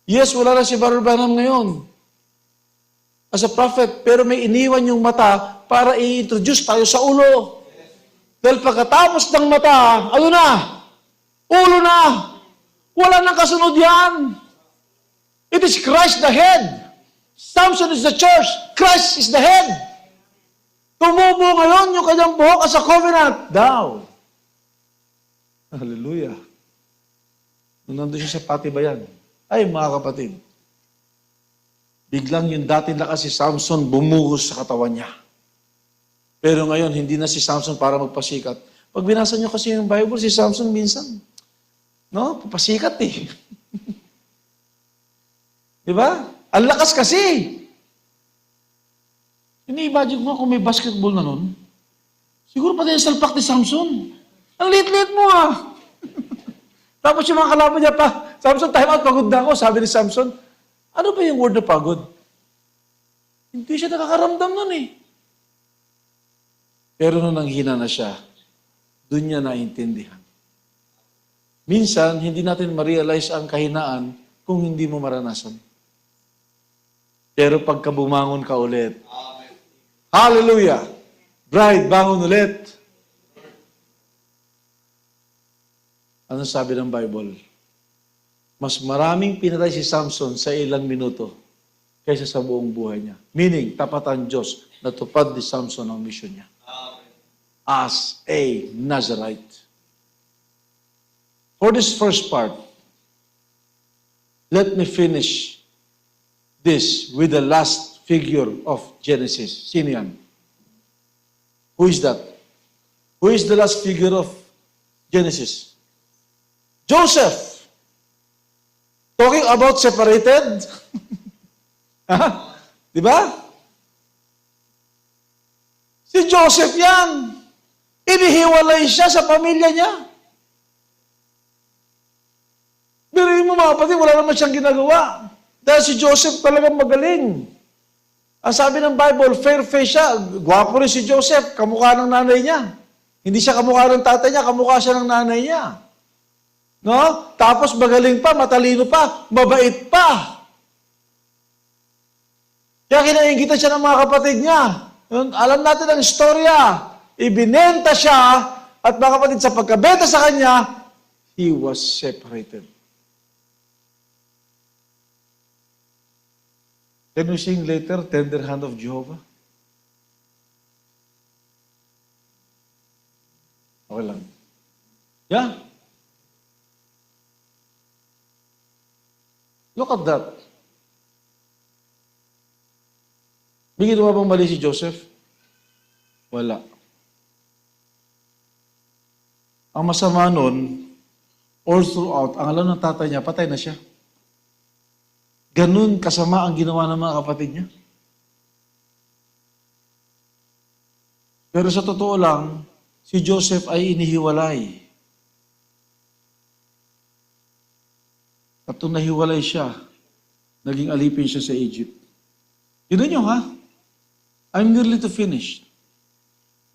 S4: Yes, wala na si Brother Branham ngayon as a prophet, pero may iniwan yung mata para i-introduce tayo sa ulo. Dahil pagkatapos ng mata, ano na? Ulo na! Wala nang kasunod yan! It is Christ the head. Samson is the church. Christ is the head. Tumubo ngayon yung kanyang buhok as a covenant. Down. Hallelujah. Nung nandun siya sa Patibayan, ay mga kapatid, biglang yung dating lakas si Samson bumuhos sa katawan niya. Pero ngayon, hindi na si Samson para magpasikat. Pag binasa niyo kasi yung Bible, si Samson minsan, no, papasikat eh. Di ba? Ang lakas kasi. Ini-imagine mo kung may basketball na nun, siguro pati yung salpak ni Samson. Ang liit-liit mo ah. Tapos yung mga kalaban niya pa, Samson, time out, pagod na ako. Sabi ni Samson, ano ba yung word na pagod? Hindi siya nakakaramdam nun eh. Pero nung nanghina na siya, doon niya naintindihan. Minsan, hindi natin ma-realize ang kahinaan kung hindi mo maranasan. Pero pagka bumangon ka ulit, hallelujah! Bride, bangon ulit. Ano sabi ng Bible? Mas maraming pinatay si Samson sa ilang minuto kaysa sa buong buhay niya. Meaning, tapat ang Diyos, natupad ni Samson ang mission niya. As a Nazarite. For this first part, let me finish this with the last figure of Genesis. Sino yan? Who is that? Who is the last figure of Genesis? Joseph. Talking about separated. Di ba? Si Joseph yan. Inihiwalay siya sa pamilya niya. Biruin mo mga kapatid, wala naman siyang ginagawa. Dahil si Joseph talagang magaling. Ang sabi ng Bible, fair face siya. Gwapo rin si Joseph, kamukha ng nanay niya. Hindi siya kamukha ng tatay niya, kamukha siya ng nanay niya. No? Tapos magaling pa, matalino pa, mabait pa. Kaya kinaingitan siya ng mga kapatid niya. Alam natin ang istorya. Ibinenta siya at mga kapatid sa pagkabenta sa kanya, he was separated. Can we sing later, Tender Hand of Jehovah? Okay lang. Yeah. Look at that. May ginawa bang mali si Joseph? Wala. Ang masama nun, all throughout, ang alam ng tatay niya, patay na siya. Ganun kasama ang ginawa ng mga kapatid niya. Pero sa totoo lang, si Joseph ay inihiwalay. At nung nahiwalay siya, naging alipin siya sa Egypt. Yun nyo ha? I'm nearly to finish.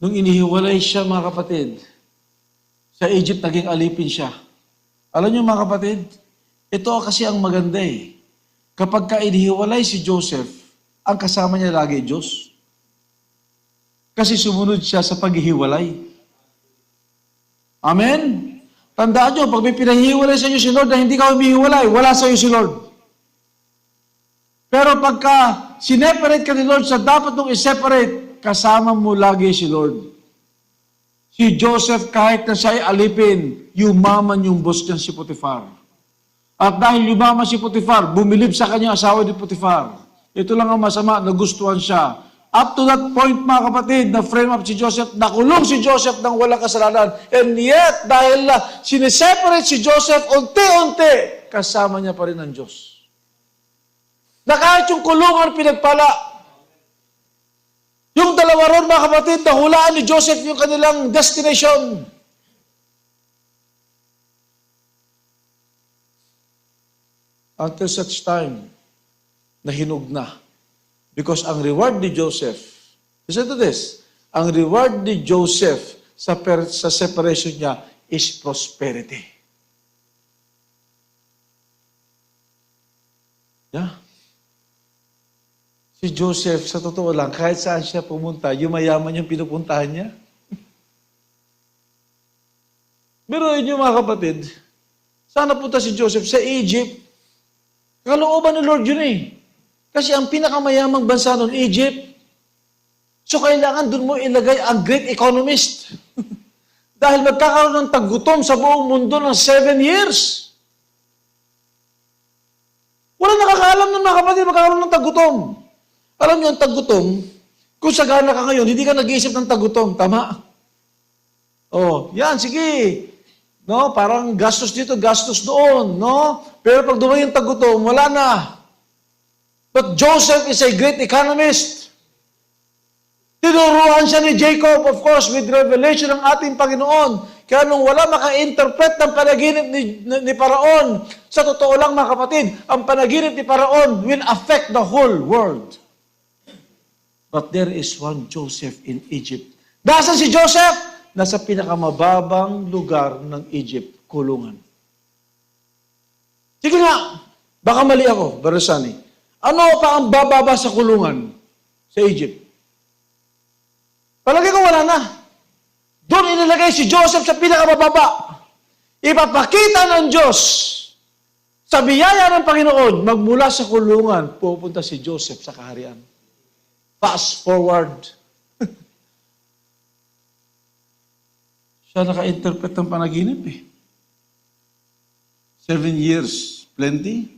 S4: Nung inihiwalay siya mga kapatid, sa Egypt naging alipin siya. Alam niyo mga kapatid, ito kasi ang maganda eh. Kapag ka inihiwalay si Joseph, ang kasama niya lagi Diyos. Kasi sumunod siya sa paghihiwalay. Amen? Tandaan niyo, pag may pinahihiwalay sa inyo si Lord na hindi ka humihiwalay, wala sa iyo si Lord. Pero pagka sineparate ka ni Lord sa dapat mong iseparate, kasama mo lagi si Lord. Si Joseph, kahit na siya ay alipin, yumaman yung boss niya si Potiphar. At dahil yumaman si Potiphar, bumilib sa kanyang asawa ni Potiphar. Ito lang ang masama, nagustuhan siya. Up to that point, mga kapatid, na frame up si Joseph, nakulong si Joseph ng walang kasalanan. And yet, dahil sineseparate si Joseph, unti-unti, kasama niya pa rin ang Diyos. Na kahit yung kulungan pinagpala, yung dalawa ron, mga kapatid, nahulaan ni Joseph yung kanilang destination. Until such time, na hinug na. Because ang reward ni Joseph, listen to this, ang reward ni Joseph sa separation niya is prosperity. Yeah. Si Joseph, sa totoo lang, kahit saan siya pumunta, yung mayaman yung pinupuntahan niya. Pero yun yung mga kapatid, saan napunta si Joseph? Sa Egypt. Kalooban ng Lord yun eh. Kasi ang pinakamayamang bansa nun, Egypt. So kailangan dun mo ilagay ang great economist. Dahil magkakaroon ng taggutom sa buong mundo ng 7 years. Wala nakakaalam nun mga kapatid, magkakaroon ng taggutom. Alam niyo ang taggutom, kung sagana ka ngayon, hindi ka nag-iisip ng taggutom. Tama? Oh, yan, sige. No, parang gastos dito, gastos doon, no? Pero pag dumating yung taggutom, wala na. But Joseph is a great economist. Tinuruan siya ni Jacob, of course, with revelation ng ating Panginoon. Kaya nung wala maka-interpret ng panaginip ni Paraon, sa totoo lang mga kapatid, ang panaginip ni Paraon will affect the whole world. But there is one Joseph in Egypt. Nasaan si Joseph? Nasa pinakamababang lugar ng Egypt, kulungan. Sige nga, baka mali ako, Barasani. Ano pa ang bababa sa kulungan sa Egypt? Palagi ko wala na. Doon inilagay si Joseph sa pinakamababa. Ipapakita ng Diyos sa biyaya ng Panginoon, magmula sa kulungan, pupunta si Joseph sa kaharian. Fast forward. Siya naka-interpret ng panaginip eh. 7 years, plenty.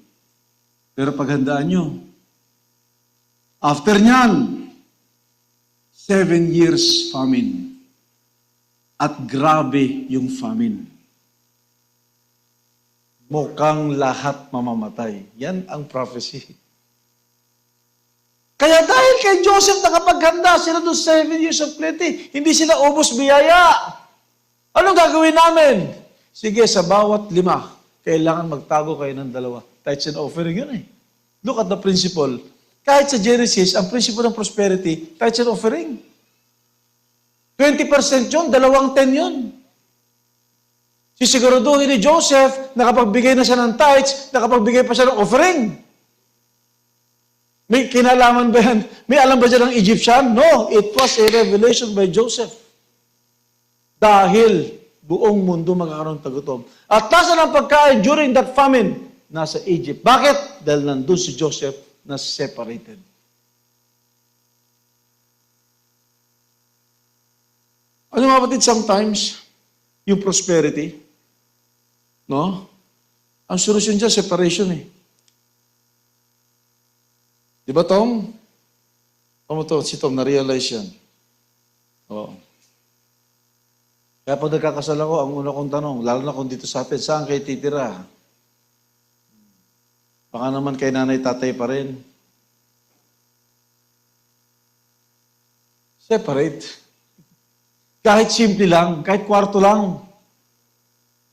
S4: Pero paghandaan nyo, after nyan, 7 years famine. At grabe yung famine. Mukhang lahat mamamatay. Yan ang prophecy. Kaya dahil kay Joseph nakapaghanda sila doon 7 years of plenty, hindi sila ubos biyaya. Anong gagawin namin? Sige, sa bawat 5, kailangan magtago kayo ng 2. Tithes and offering yun eh. Look at the principle. Kahit sa Genesis, ang principle ng prosperity, tithes and offering. 20% yun, 2/10 yun. Sisiguraduhin ni Joseph, nakapagbigay na siya ng tithes, nakapagbigay pa siya ng offering. May kinalaman ba yan? May alam ba dyan ng Egyptian? No, it was a revelation by Joseph. Dahil buong mundo magkakaroon ng tagutom. At nasa ng pagkain during that famine, nasa Egypt. Bakit? Dahil nandun si Joseph na separated. Ano mga kapatid, sometimes, yung prosperity, no? Ang solusyon dyan, separation eh. Di ba, Tom? Si Tom, na-realize yan. Oo. Kaya pag nagkakasal ako, ang una kong tanong, lalo na kung dito sa atin, saan kayo titira? Baka naman kay nanay, tatay pa rin. Separate. Kahit simple lang, kahit kwarto lang.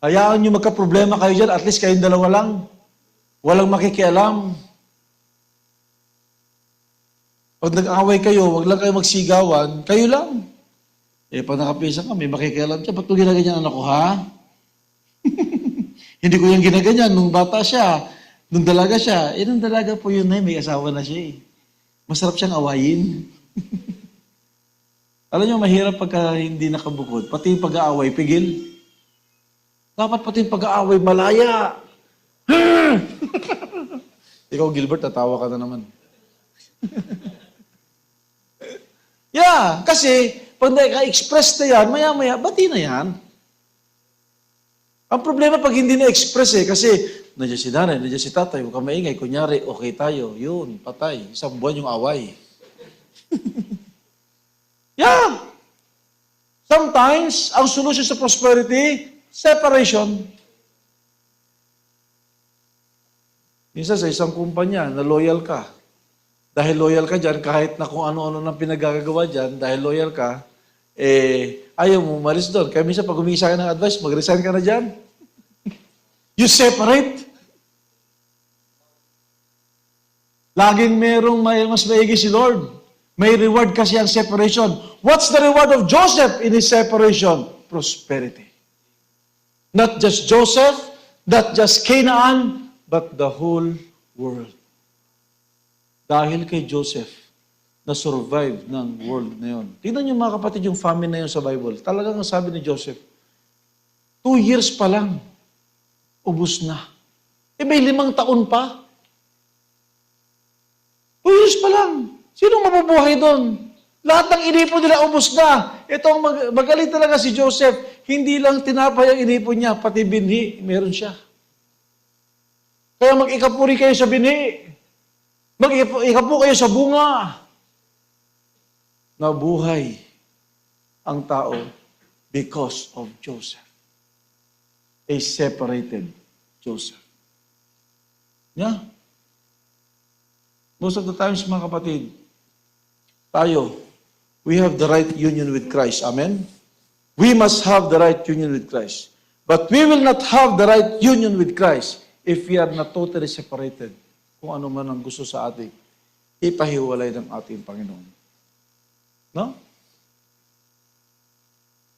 S4: Hayaan nyo magka-problema kayo dyan, at least kayong 2 lang. Walang makikialam. Pag nag-away kayo, wag lang kayo magsigawan, kayo lang. Eh, pag nakapisan ka, may makikialam siya. Ba't ko ginaganyan anak ko, ha? Hindi ko yung ginaganyan. Nung bata siya, nung dalaga siya, nung dalaga po yun na may asawa na siya eh. Masarap siyang awayin. Alam niyo, mahirap pagka hindi nakabukod. Pati yung pag-aaway, pigil. Dapat pati yung pag-aaway, malaya. Ikaw, Gilbert, tatawa ka na naman. Yeah, kasi pag naka-express na yan, maya-maya, bati na yan. Ang problema pag hindi na-express eh, kasi nandiyan si nanay, nandiyan si tatay, huwag kang maingay, kunyari, okay tayo, yun, patay. 1 buwan yung away. Yeah. Sometimes, ang solution sa prosperity, separation. Minsan sa isang kumpanya, na loyal ka. Dahil loyal ka dyan, kahit na kung ano-ano nang pinagagagawa dyan, dahil loyal ka, ayaw mo umalis doon. Kaya minsan pag humingi sa akin ng advice, mag-resign ka na dyan. You separate. Laging merong mas maigi si Lord. May reward kasi ang separation. What's the reward of Joseph in his separation? Prosperity. Not just Joseph, not just Canaan, but the whole world. Dahil kay Joseph, na-survive ng world na yun. Tingnan niyo mga kapatid yung famine na yun sa Bible. Talagang sabi ni Joseph, 2 years pa lang, ubus na. May 5 taon pa. 2 years pa lang. Sino mabubuhay doon? Lahat ng inipon nila, ubos na. Ito ang magaling talaga si Joseph. Hindi lang tinapay ang inipon niya, pati binhi, meron siya. Kaya mag-ikapuri kayo sa binhi. Mag-ikapu kayo sa bunga. Nabuhay ang tao because of Joseph. A separated Joseph. Yeah. Most of the times, mga kapatid, tayo, we have the right union with Christ. Amen? We must have the right union with Christ. But we will not have the right union with Christ if we are not totally separated. Kung ano man ang gusto sa ating ipahiwalay ng ating Panginoon. No?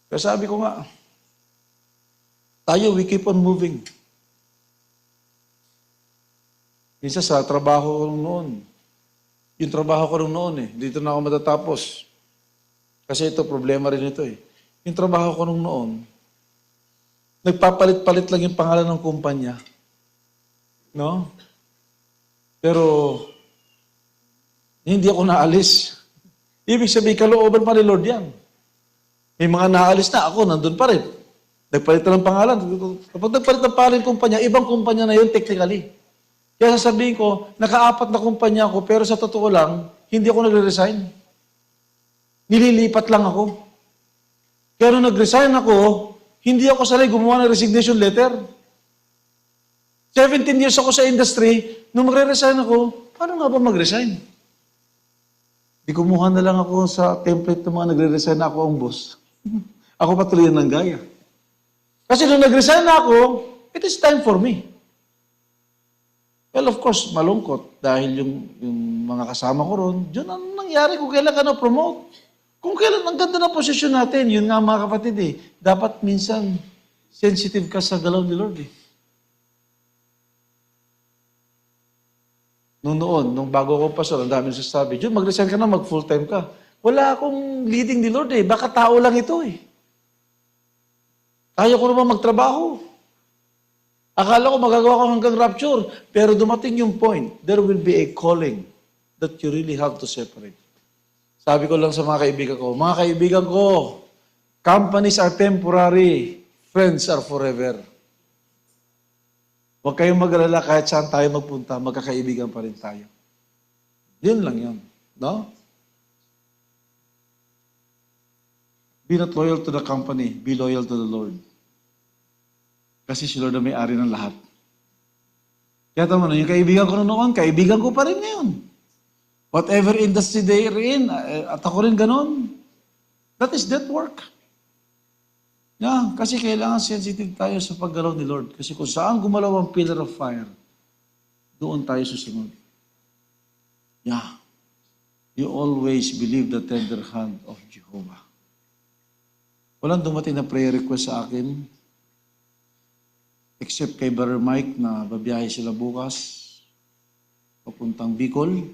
S4: Kaya sabi ko nga, tayo, we keep on moving. Minsan sa trabaho ko noon, yung trabaho ko noon dito na ako matatapos. Kasi ito, problema rin ito Yung trabaho ko noon, nagpapalit-palit lang yung pangalan ng kumpanya. No? Pero, hindi ako naalis. Ibig sabihin, kalooban pa ni Lord yan. May mga naalis na, ako nandun pa rin. Nagpalit na ng pangalan. Kapag nagpalit ng pangalan ng kumpanya, ibang kumpanya na yun technically. Kaya sasabihin ko, naka-4 na kumpanya ako, pero sa totoo lang, hindi ako nagre-resign. Nililipat lang ako. Kaya nung nag-resign ako, hindi ako sanay gumawa ng resignation letter. 17 years ako sa industry, nung magre-resign ako, paano nga ba mag-resign? Di kumuha na lang ako sa template ng mga nagre-resign na ako ang boss. Ako patuloy ng gaya. Kasi nung nag-resign na ako, it is time for me. Well, of course, malungkot dahil yung mga kasama ko ron, yun ang nangyari kung kailan ka na-promote. Kung kailan, ang ganda ng posisyon natin, yun nga mga kapatid dapat minsan sensitive ka sa galaw ni Lord Nung bago ako pastor, ang dami nagsasabi, Jun, mag-resign ka na, mag-full-time ka. Wala akong leading ni Lord baka tao lang ito Kaya ko naman magtrabaho. Akala ko magagawa ko hanggang rapture. Pero dumating yung point, there will be a calling that you really have to separate. Sabi ko lang sa mga kaibigan ko, companies are temporary, friends are forever. Huwag kayong mag-alala kahit saan tayo magpunta, magkakaibigan pa rin tayo. Yun lang yun. No? Be not loyal to the company, be loyal to the Lord. Kasi si Lord ang may-ari ng lahat. Kaya tama na, yung kaibigan ko noon, kaibigan ko pa rin ngayon. Whatever industry they are in, at ako rin ganon. That is that work. Yeah, kasi kailangan sensitive tayo sa paggalaw ni Lord. Kasi kung saan gumalaw ang pillar of fire, doon tayo susunod. Yeah. You always believe the tender hand of Jehovah. Walang dumating na prayer request sa akin, except kay Brother Mike na babiyahe sila bukas, papuntang Bicol.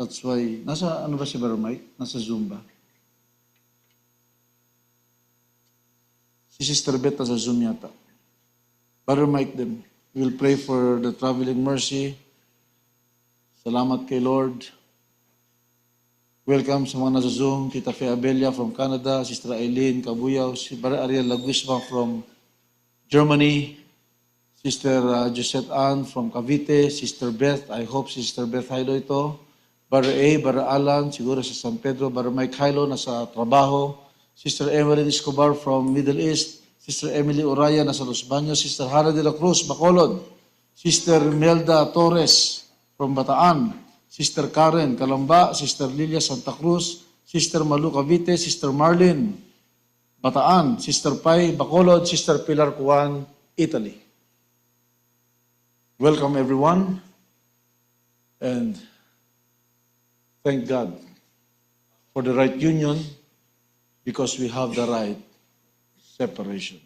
S4: That's why, nasa ano ba si Brother Mike? Nasa Zoom ba? Si Sister Beth nasa Zoom yata. Brother Mike them. We will pray for the traveling mercy. Salamat kay Lord. Welcome sa mga nasa Zoom. Tita Fe Abelia from Canada, Sister Eileen Kabuyaw, si Brother Ariel Laguisma from Germany, Sister Josette Ann from Cavite, Sister Beth, I hope Sister Beth Hilo ito, Brother A, Brother Alan, siguro sa San Pedro, Brother Mike Hilo, nasa trabaho, Sister Emily Escobar from Middle East, Sister Emily Uraya, nasa Los Baños, Sister Hana de la Cruz, Bacolod, Sister Melda Torres from Bataan, Sister Karen Calamba, Sister Lilia Santa Cruz, Sister Malu Cavite, Sister Marlene Bataan, Sister Pai Bacolod, Sister Pilar Cuan, Italy. Welcome everyone, and thank God for the right union because we have the right separation.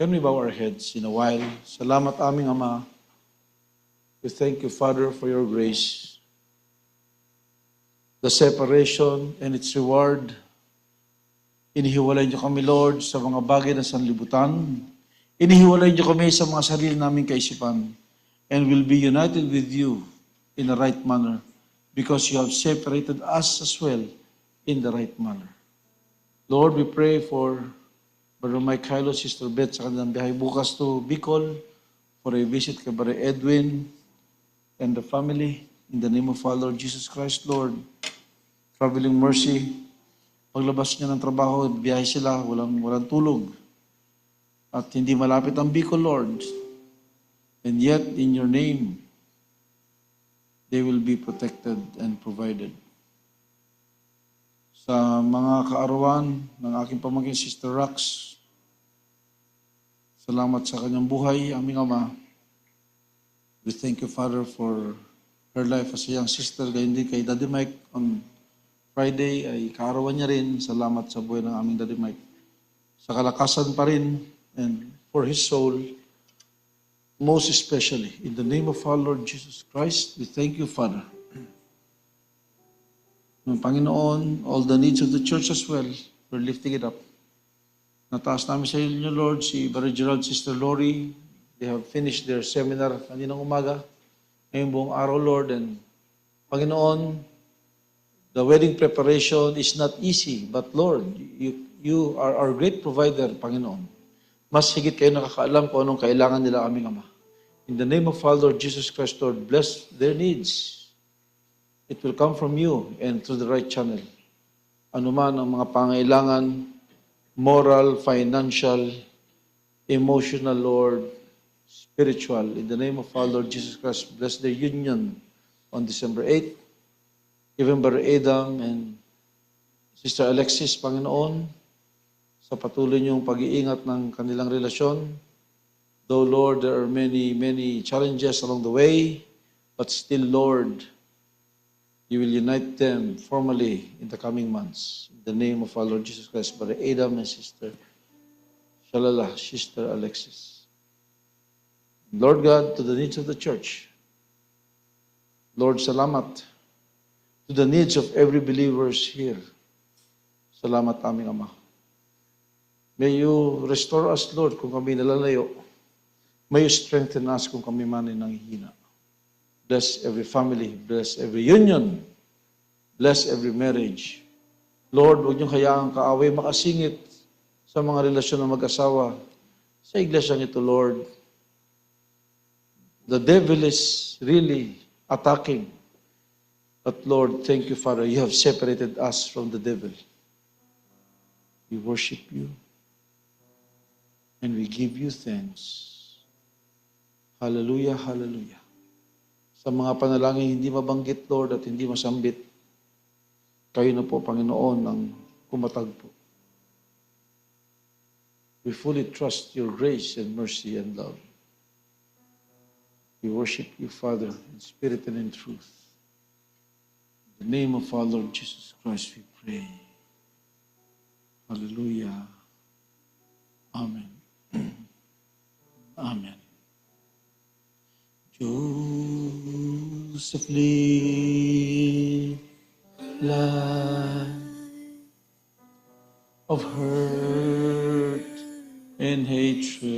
S4: Can we bow our heads in a while? Salamat aming Ama. We thank you, Father, for your grace. The separation and its reward. Inihiwalay niyo kami, Lord, sa mga bagay na sanlibutan. Inihiwalay niyo kami sa mga sarili naming kaisipan. And will be united with you in the right manner because you have separated us as well in the right manner. Lord, we pray for Brother Mike Sister Beth sa kanilang biyahe bukas to Bicol for a visit kay Brother Edwin and the family. In the name of our Lord Jesus Christ, Lord, traveling mercy. Paglabas niya ng trabaho, biyahe sila, walang tulog. At hindi malapit ang Bicol, Lord. And yet, in your name, they will be protected and provided. Sa mga kaarawan ng aking pamangkin, Sister Rax, salamat sa kanyang buhay, aming Ama. We thank you, Father, for her life as a young sister. Gayon din kay Daddy Mike on Friday ay kaarawan niya rin. Salamat sa buhay ng aming Daddy Mike. Sa kalakasan pa rin and for his soul, most especially, in the name of our Lord Jesus Christ, we thank you, Father. Ng Panginoon, all the needs of the church as well, we're lifting it up. Nataas namin sa inyo, Lord, si Brother Gerald, Sister Lori. They have finished their seminar kaninang umaga. Ngayong buong araw, Lord, and Panginoon, the wedding preparation is not easy, but Lord, you are our great provider, Panginoon. Mas higit kayo nakakaalam kung anong kailangan nila, aming Ama. In the name of our Lord Jesus Christ, Lord, bless their needs. It will come from you and through the right channel. Ano man ang mga pangailangan, moral, financial, emotional, Lord, spiritual. In the name of our Lord Jesus Christ, bless their union on December 8th. Even Brother Adam and Sister Alexis, Panginoon, sa patuloy niyong pag-iingat ng kanilang relasyon. Though, Lord, there are many, many challenges along the way, but still, Lord, you will unite them formally in the coming months. In the name of our Lord Jesus Christ, Brother Adam and Sister Shalala, Sister Alexis. Lord God, to the needs of the church, Lord, salamat. To the needs of every believers here, salamat aming Ama. May you restore us, Lord, kung kami nalalayo. May you strengthen us kung kami man ay nanghihina. Bless every family, bless every union, bless every marriage. Lord, huwag niyong hayaang kaaway makasingit sa mga relasyon ng mag-asawa. Sa iglesyang ito, Lord, the devil is really attacking. But Lord, thank you, Father, you have separated us from the devil. We worship you and we give you thanks. Hallelujah, hallelujah. Sa mga panalangin hindi mabanggit, Lord, at hindi masambit, kayo na po, Panginoon, ang kumatagpo. We fully trust your grace and mercy and love. We worship you, Father, in spirit and in truth. In the name of our Lord Jesus Christ, we pray. Hallelujah. Amen. Amen. Joseph lived life of hurt and hatred.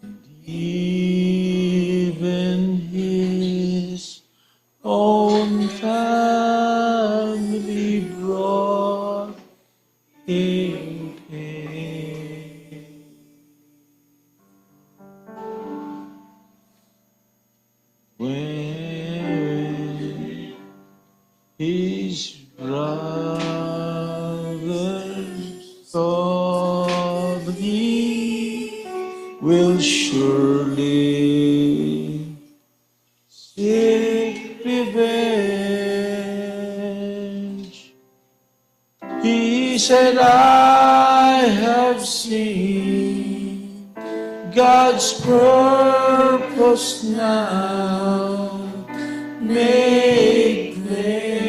S4: And even his own family brought him pain. When his brothers thought he will surely seek revenge, he said, I have seen God's purpose now made plain.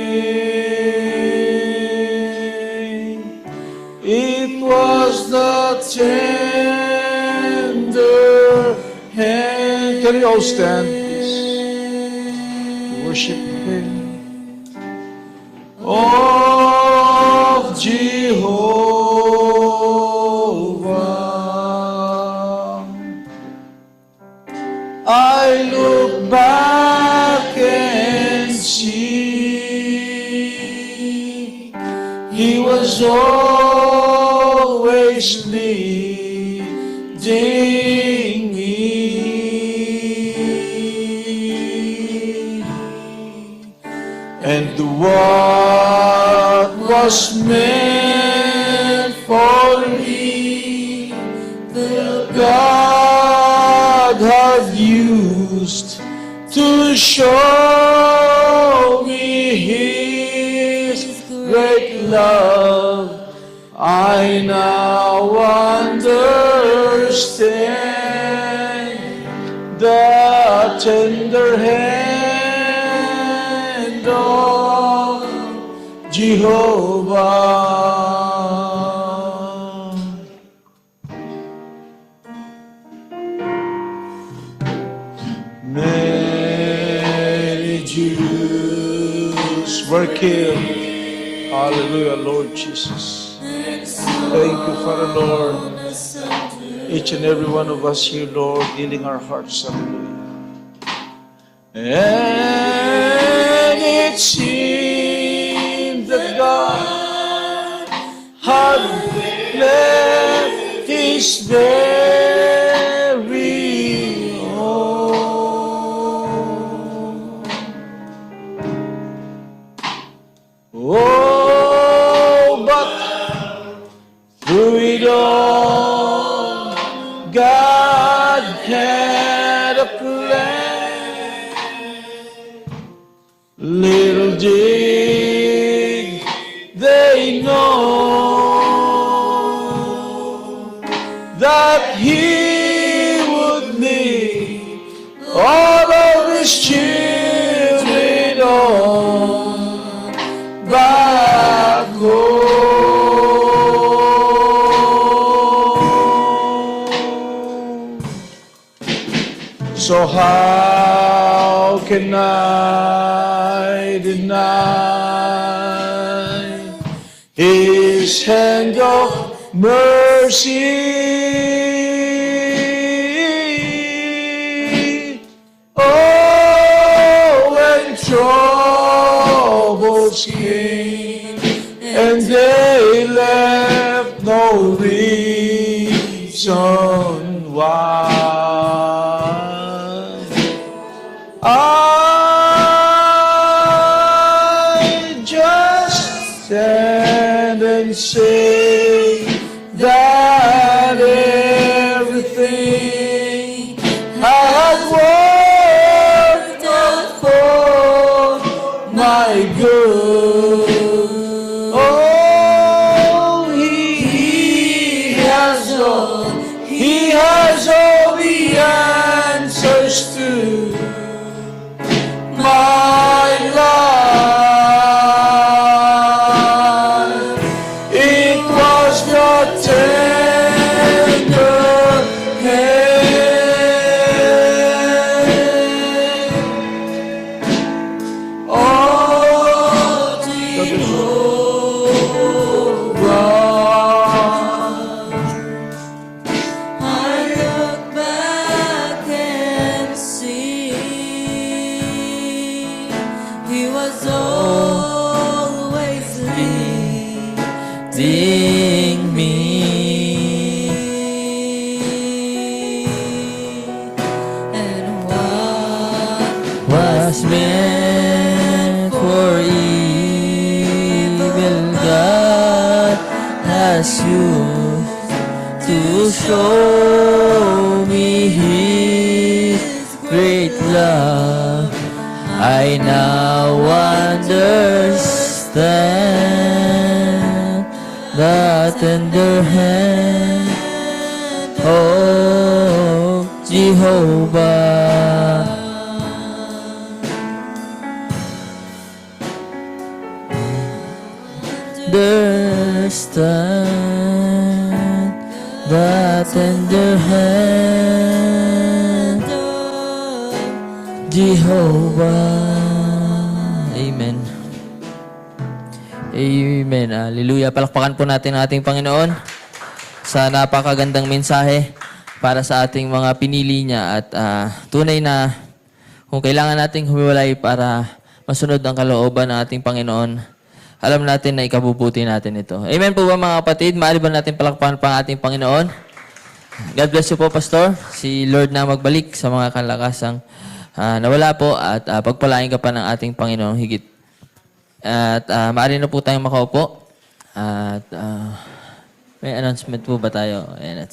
S4: It was the tender hand. Can you all stand, please? Worship Him. Of Jehovah, I look back and see He was always leading me. And what was meant for me, God had used to show me His great love. I now understand the tender hand of Jehovah. Many Jews were killed. Hallelujah, Lord Jesus. Thank you, Father, Lord. Each and every one of us here, Lord, healing our hearts. Hallelujah. And it seemed that God had left His very own. Oh, but through it all, God had a plan. Little did they know that He would lead all of His children on back home. So how can I deny His hand of mercy? Oh, when troubles came and they left no reason why, I just stand and say that everything I have worked out for my good. Oh, He has all the answers to my life. It was the tender hand of Jehovah.
S2: I look back and see He was always leading me. And what
S3: Was meant for evil, God has used to show me His great love. I now understand the tender hand of Jehovah. Understand the tender hand of Jehovah. Amen. Amen. Hallelujah. Palakpakan po natin ang ating Panginoon sa napakagandang mensahe para sa ating mga pinili niya at tunay na kung kailangan nating humiwalay para masunod ang kalooban ng ating Panginoon, alam natin na ikabubuti natin ito. Amen po ba mga kapatid? Maaari ba natin palakpakan pa ang ating Panginoon? God bless you po, Pastor. Si Lord na magbalik sa mga kalakasang nawala po at pagpalain ka pa ng ating Panginoon higit. At maaari na po tayong makaupo. At may announcement po ba tayo? Ayan,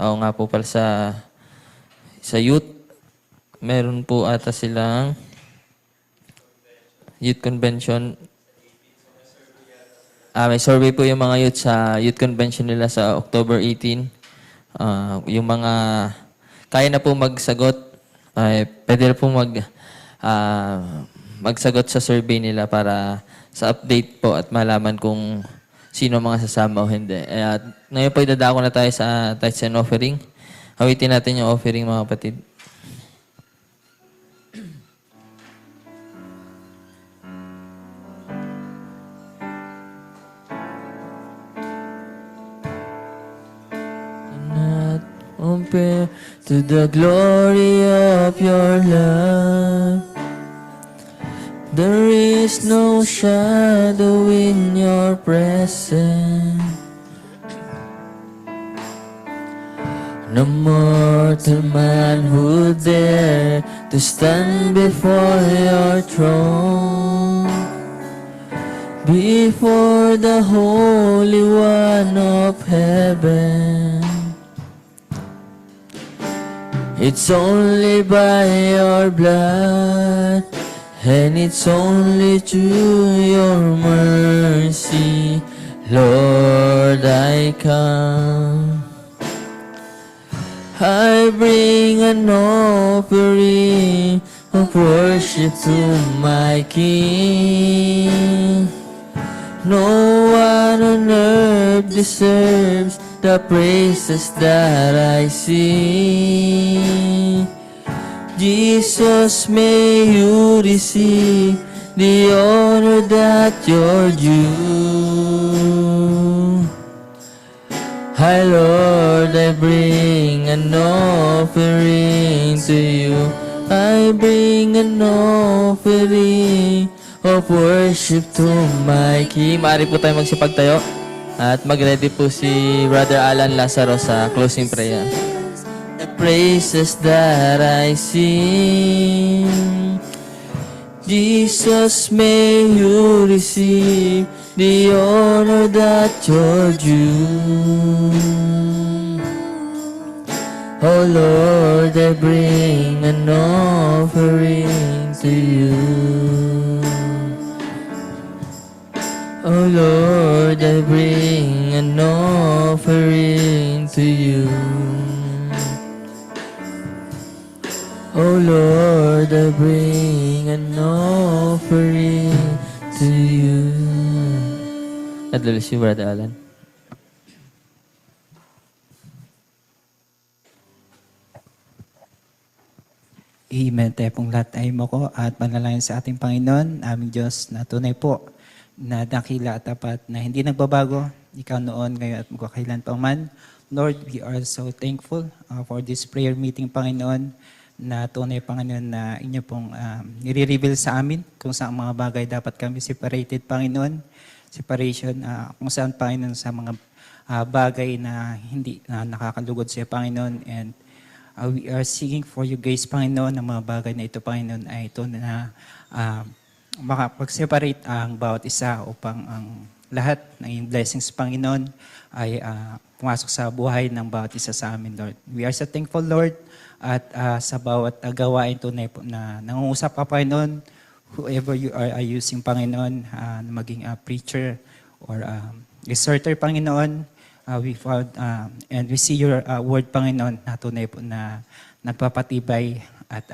S3: oo nga po pala sa youth, meron po ata silang youth convention. May survey po yung mga youth sa youth convention nila sa October 18. Yung mga kaya na po magsagot, pwede na po magsagot sa survey nila para sa update po at malaman kung sino mga sasama o hindi. At ngayon po idadako na tayo sa tithes and offering. Hawitin natin yung offering mga kapatid. Not compare to the glory of your love. There is no shadow in your presence. No mortal man would dare to stand before your throne, before the Holy One of heaven. It's only by your blood, and it's only through your mercy, Lord, I come. I bring an offering of worship to my King. No one on earth deserves the praises that I sing. Jesus, may you receive the honor that you're due. Hi, Lord, I bring an offering to you. I bring an offering of worship to my King. Maaari po tayo magsipagtayo at mag-ready po si Brother Alan Lazaro sa closing prayer. The praises that I sing, Jesus, may you receive the honor that you're due. Oh Lord, I bring an offering to you. Oh Lord, I bring an offering to you. Oh Lord, I bring an offering to you. God bless you, Brother Alan.
S5: Amen. Tayo pong lahat ay mo ko at panalangin sa ating Panginoon, aming Diyos na tunay po na dakila at tapat na hindi nagbabago, ikaw noon, ngayon at magkakailan pa man. Lord, we are so thankful for this prayer meeting, Panginoon, na tunay, Panginoon, na inyo pong nire-reveal sa amin kung saan mga bagay dapat kami separated, Panginoon. Separation, kung saan, Panginoon, sa mga bagay na hindi nakakalugod sa Panginoon. And we are seeking for your grace, Panginoon, ng mga bagay na ito, Panginoon, ay ito na makapag-separate ang bawat isa upang ang lahat ng iyong blessings, Panginoon, ay pumasok sa buhay ng bawat isa sa amin, Lord. We are so thankful, Lord, at sa bawat gawain tunay po na nangungusap ka, Panginoon, whoever you are using, Panginoon, na maging preacher or exhorter, Panginoon, we found and we see your word, Panginoon, na tunay po na nagpapatibay at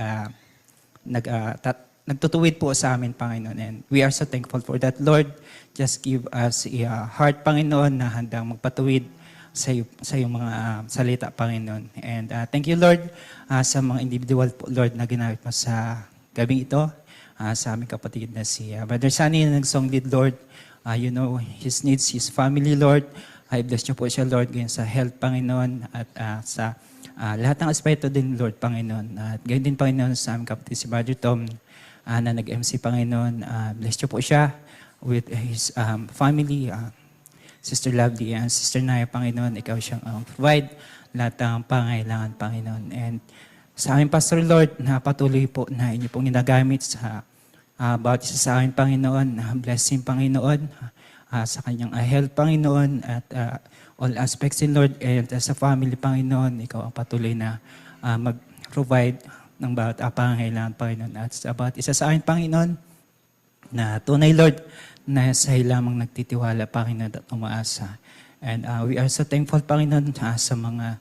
S5: nagtutuwid po sa amin, Panginoon. And we are so thankful for that, Lord. Just give us a heart, Panginoon, na handang magpatuwid sa iyong mga salita, Panginoon. And thank you, Lord, sa mga individual po, Lord, na ginamit mo sa gabing ito. Sa aming kapatid na si Brother Sunny na nag-song lead, Lord. You know his needs, his family, Lord. I bless niyo po siya, Lord, ngayon sa health, Panginoon, at sa lahat ng aspeto din, Lord, Panginoon. At gayon din, Panginoon, sa aming kapatid si Brother Tom, na nag-MC, Panginoon. Bless niyo po siya with his family, Sister Lovely and Sister Naya, Panginoon. Ikaw siyang provide lahat ng pangailangan, Panginoon. And sa aming Pastor, Lord, na patuloy po na inyo pong ginagamit sa bawat isa sa amin, Panginoon. Blessing, Panginoon, sa kanyang health, Panginoon, at all aspects in Lord, and sa family, Panginoon, ikaw ang patuloy na mag-provide ng bawat pangailangan, Panginoon. At sa bawat isa sa amin, Panginoon, na tunay, Lord, na sa'yo lamang nagtitiwala, Panginoon, at umaasa. And we are so thankful, Panginoon, sa mga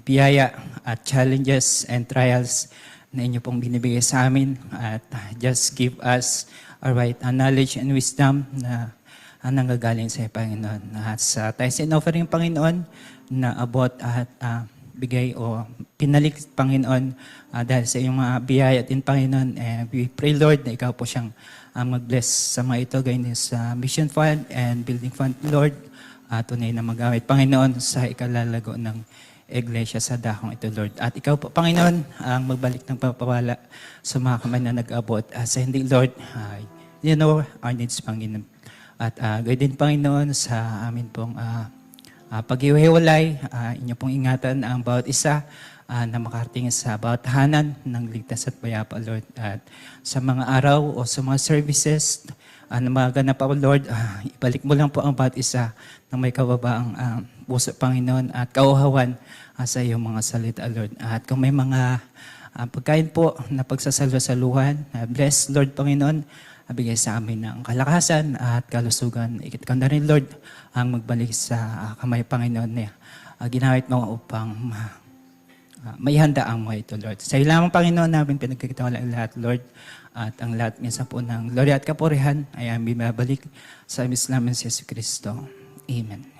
S5: biyaya at challenges and trials na inyo pong binibigay sa amin. At just give us a right knowledge and wisdom na nanggagaling sa iyo, Panginoon. At sa tithes and offering, Panginoon, na abot at bigay o pinalik, Panginoon, dahil sa iyong mga biyaya din, Panginoon. And we pray, Lord, na ikaw po siyang mag-bless sa mga ito, gayon din sa mission fund and building fund, Lord. Tunay na magamit, Panginoon, sa ikalalago ng Iglesia sa dakong ito, Lord. At ikaw po, Panginoon, ang magbalik ng pagpapala sa mga kamay na nag-abot. Sa hindi, Lord, you know our needs, Panginoon. At gayon din, Panginoon, sa amin pong pag-iwiwalay, inyo pong ingatan ang bawat isa na makarating sa bawat tahanan ng ligtas at payapa, Lord. At sa mga araw o sa mga services na maganap pa, Lord, ibalik mo lang po ang bawat isa na may kababaang puso, Panginoon, at kauhawan sa iyong mga salita, Lord. At kung may mga pagkain po na pagsasalwa-saluhan, bless, Lord, Panginoon, bigay sa amin ng kalakasan at kalusugan. Ikit ka na rin, Lord, ang magbalik sa kamay, Panginoon, na ginamit mo upang may handa ang mga ito, Lord. Sa iyo lamang, Panginoon, namin pinagkakitawalaan ang lahat, Lord. At ang lahat minsan po ng glory at kapurihan ay aming mabalik sa Islam si Yesu Cristo. Amen.